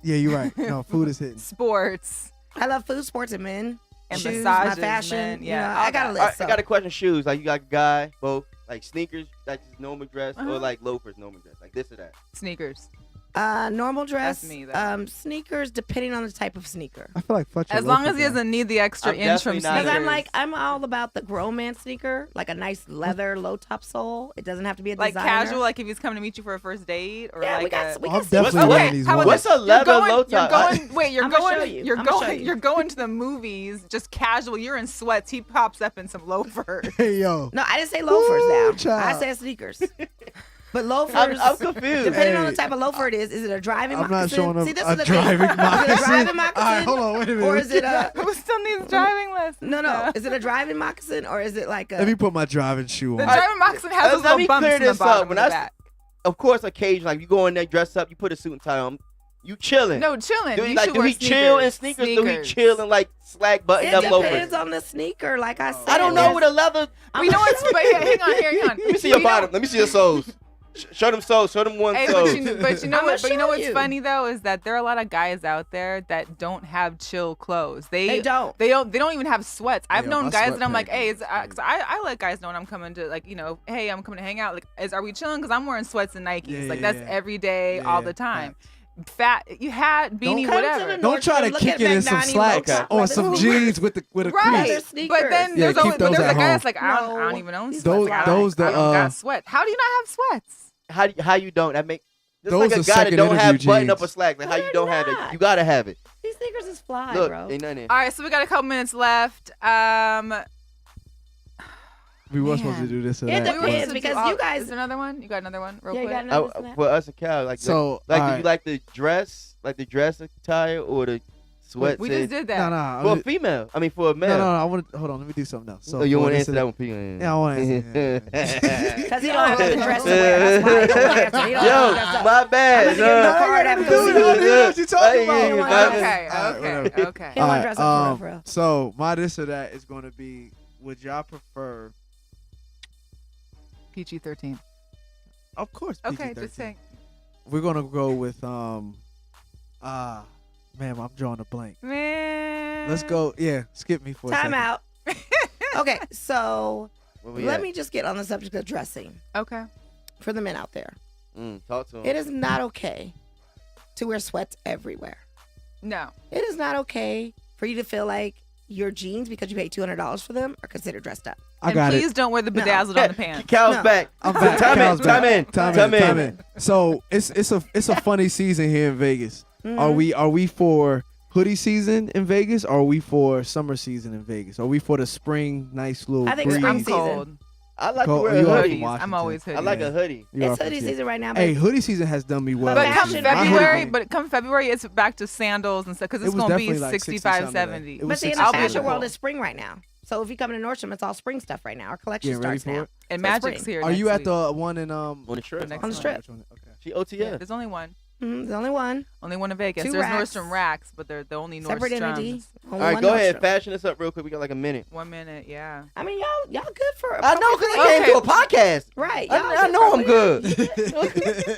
Yeah, you're right. No, food is hitting. sports, I love food, sports, and men. and Shoes, massages. my fashion. men. you Yeah, know, I got a all list. All right, so. I got a question. Shoes, like you got a guy, both like sneakers, like just normal dress, Uh-huh. or like loafers, normal dress, like this or that. sneakers. Normal dress. That's me, though. Sneakers, depending on the type of sneaker. I feel like Futch. As long as he doesn't need the extra I'm inch from definitely not- sneakers. Because I'm all about the grown man sneaker, like a nice leather low top sole. It doesn't have to be a like designer. casual, like if he's coming to meet you for a first date, or Yeah, like we got. a. We I'm can definitely What's- wearing Okay, these how ones. about What's this? a leather you're going, low You're top? going. Wait, you're I'ma show going. you. You're I'ma show going. you. You're going to the movies, just casual. You're in sweats. He pops up in some loafers. Hey yo. No, I didn't say loafers now. child. I said sneakers. But loafers. I'm confused. Depending on the Hey. type of loafer it is it a driving I'm not moccasin? showing up See, this a is the driving thing. moccasin. Is it a driving moccasin? All right, hold on, wait a minute. Or is it a Who still needs driving lessons? no? Is it a driving moccasin or is it like a? Let me put my driving shoe The on. driving moccasin has those let little me bumps clear in the this up. bottom When of I the s- back. Of course, occasionally, like you go in there, dress up, you put a suit and tie on, you chilling. No, chilling. do You he, like, should do wear he chill in sneakers? Do he Sneakers. chill in like slack buttoned It up depends loafers? on the sneaker, like I said. I don't know what a leather. We know what's. But yeah, hang on. Let me see your bottom. Let me see your soles. Show them soles. Show them one Hey, soles. but you know I'ma what? But you know show what's you. funny though is that there are a lot of guys out there that don't have chill clothes. They don't. They don't even have sweats. I've Yeah, known my guys sweat that I'm like, pack hey, is- cause I let guys know when I'm coming to like, hey, I'm coming to hang out. Like, are we chilling? Cause I'm wearing sweats and Nikes. Yeah, like yeah, that's yeah. every day, Yeah, all yeah, the time. Fat, you had beanie, Come to whatever. the Don't try to Look kick at it in some Magnani slacks Okay. or some jeans with a Right, Leather crease. sneakers. but then Yeah, there's keep always those there's at a guy home. that's like I don't No. even own These sweats. Those- Like, those I the, don't got sweat. How do you not have sweats? How you don't? That make just Those like a are guy that second don't have interview button up a jeans. slack. Like how No, you don't they're have it? not. You gotta have it. These sneakers is fly, Look, bro. ain't nothing. All right, so we got a couple minutes left. We were supposed to Man. do this or It that. We were depends, supposed to because do all- you guys- Is there another one? You got another one, real Yeah, you quick. got another snap? For us and Cal, like So, like do alright. you like the dress attire or the sweats? We just did No, that. no. For a female, I mean for a No, male. no, I want to hold on. Let me do something else. So Oh, you for want to this answer and that one, female? Yeah, I want to answer. Yeah. Because he don't have the dress to wear. That's why he don't answer. He don't Yo, have the dress up. my I'm bad. gonna give him the card after Dude, this. I don't even know what you're talking Hey, about. yeah, my my bad. bad. Okay, Alright, okay, whatever. okay. He don't want to dress up for real. So my this or that is going to be: would y'all prefer? PG-13. Of course, Okay, PG-13. just saying. We're gonna go with man, I'm drawing a blank. Man. Let's go. Yeah, skip me for a Time second. out. Okay, so Where we let at? me just get on the subject of dressing Okay. for the men out there. Talk to him. It is not okay to wear sweats everywhere. No. It is not okay for you to feel like your jeans, because you paid $200 for them, are considered dressed up. I And got please it. don't wear the No. bedazzled on the pants. Cal's No. back. I'm back. Time Cal's in. back. Time in. Time in. So it's a funny season here in Vegas. Mhm. Are we for hoodie season in Vegas? Or are we for summer season in Vegas? Are we for the spring nice little I think breeze? spring I'm season. cold. I like Cole, to wear you a are hoodie. from Washington. I'm always hoodie. I like a hoodie. You are It's from hoodie Seattle. season right now. But Hey, hoodie season has done me well. But But come fashion- February, game. but come February, it's back to sandals and stuff because It it's was gonna be definitely like 65, 60 70. It was but see, in 60 the fashion something. world, it's spring right now. So if you come to Nordstrom, it's all spring stuff right now. Our collection Getting ready starts now. for it? And So Magic's spring. here. Are you next at week. the one in On the strip. Next On the one. strip. Which one? Okay. She OTS. There's only one. There's only one. Only one in Vegas. Two There's racks. Nordstrom racks, but they're the only Separate entity. Nordstroms. Only All right, one go ahead. Nordstrom. Fashion us up real quick. We got like a minute. 1 minute, yeah. I mean, y'all good for. I know because I Okay. came to a podcast. Right. I know I'm good.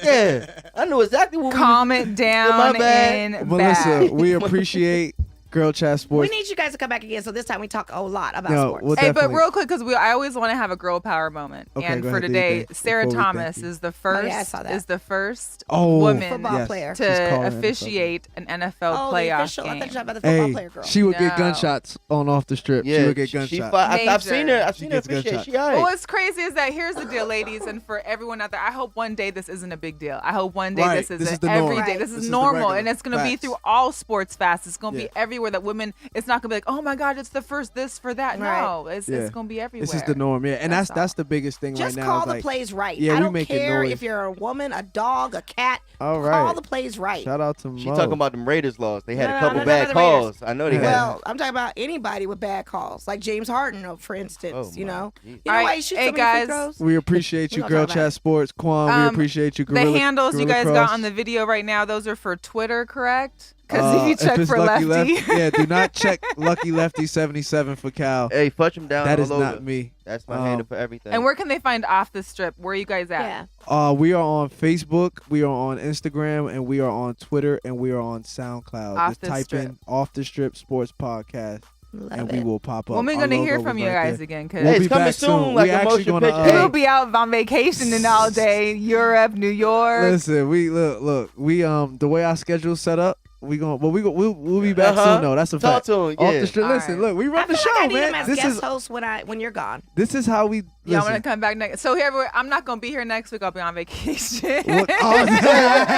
Yeah, I know exactly what Calm it down My bad. in Melissa, back. we appreciate Girl Chat We Sports. need you guys to come back again. So this time we talk a lot about No, sports. we'll Hey, but definitely- real quick, because I always want to have a girl power moment. Okay, And go for ahead, do your today, thing Sarah before we thank Thomas you. is the Oh, first yeah, I saw that. woman Football player. She's calling to it officiate an NFL Oh, the playoff official. I thought you were game. talking about the football Hey, player girl. she would get No. gunshots on off the strip. Yeah, she would get she gunshots. I've seen her. I've She seen her gets officiate. gunshots. She all Well, right. what's crazy is that here's the deal, ladies, and for everyone out there, I hope one day this isn't a big deal. I hope one day Right, this is this an is the norm. everyday. Right. This This is is the normal, regular. and it's going to be Facts. through all sports fast. It's going to Yeah. be everywhere that women. It's not going to be like, oh my God, it's the first this for that. Right. No, it's Yeah. going to be everywhere. This is the norm, yeah, and That's that's all. the biggest thing Just right now. call is the like, plays right. yeah, I we don't making care noise. if you're a woman, a dog, a cat. All Call right. the plays right. Shout out to She Mo. talking about them Raiders laws. They had No, a no, couple no, bad no, the Raiders. calls. I know they Yeah. had. Well, I'm talking about anybody with bad calls, like James Harden, for instance. Oh, you my know, geez. you know All right, why he shoots hey, so many free guys. throws? We appreciate We you, gonna Girl talk about Chat it. Sports. Quan, we appreciate you, Guerilla. The handles you guys Gorilla got Cross. on the video right now, those are for Twitter, correct? Because if you check it's for Lucky Lefty. yeah, do not check Lucky Lefty 77 for Cal. Hey, fudge them down That all is over. not me. That's my handle for everything. And where can they find Off the Strip? Where are you guys at? Yeah. We are on Facebook, we are on Instagram, and we are on Twitter, and we are on SoundCloud. Off Just the type Strip. in Off the Strip Sports Podcast, Love and it. we will pop up. When are we Our going to hear logo from was you right guys there. again? We'll Hey, Because be it's coming back soon, like we a actually motion gonna, picture. we'll be out on vacation and all day. Europe, New York. Listen, we look. We the way our schedule's set up, we'll be back soon though. That's a Talk fact. to him. Off Yeah. the Strip. All Listen, right. look, we I run feel the show, like I need man. him as This guest is host when you're gone. this is how we. Y'all want to Listen. come back next? So here, I'm not going to be here next week. I'll be on vacation. What- oh,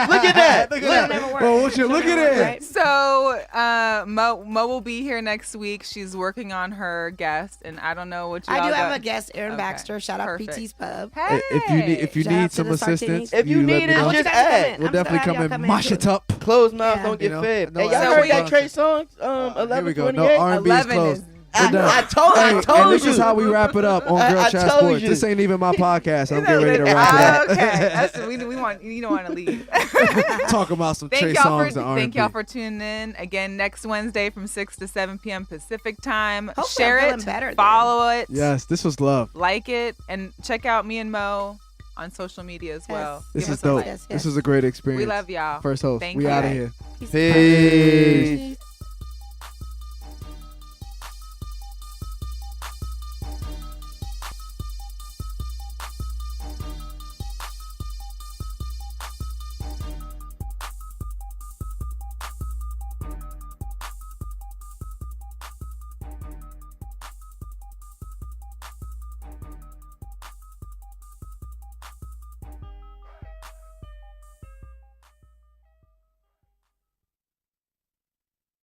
Look at that. Look It'll at never that. work. Well, what you It'll look at never work, it. right? So Mo will be here next week. She's working on her guest, and I don't know what you I all do have got. a guest, Aaron Okay. Baxter. Shout out Perfect. PT's Pub. Hey. If you Shout out need to some the Sartini. assistance, If you let need me it, know. I want you just guys to come add. in. We'll I'm so definitely happy come y'all and come mash in. it up. Closed mouths Yeah. don't get You know, fed. no, Hey, y'all I- heard So that we- Trey Songz? Here we go. 11:28? No R&B is 11 closed. is We're done. I told And this you. is how we wrap it up on Girl I Chat told Sports. you. This ain't even my podcast. I'm getting ready to wrap it up. Okay, that's we want. You don't want to leave. Talking about some Trey Thank y'all songs for and R&B. thank y'all for tuning in again next Wednesday from 6 to 7 p.m. Pacific time. Hopefully Share I'm feeling it, better then. follow it, Yes, this was love. like it, and check out me and Mo on social media as well. This Give is us a dope. like. Yes, This was a great experience. We love y'all. First host. Thank we you. out of here. Peace. Peace.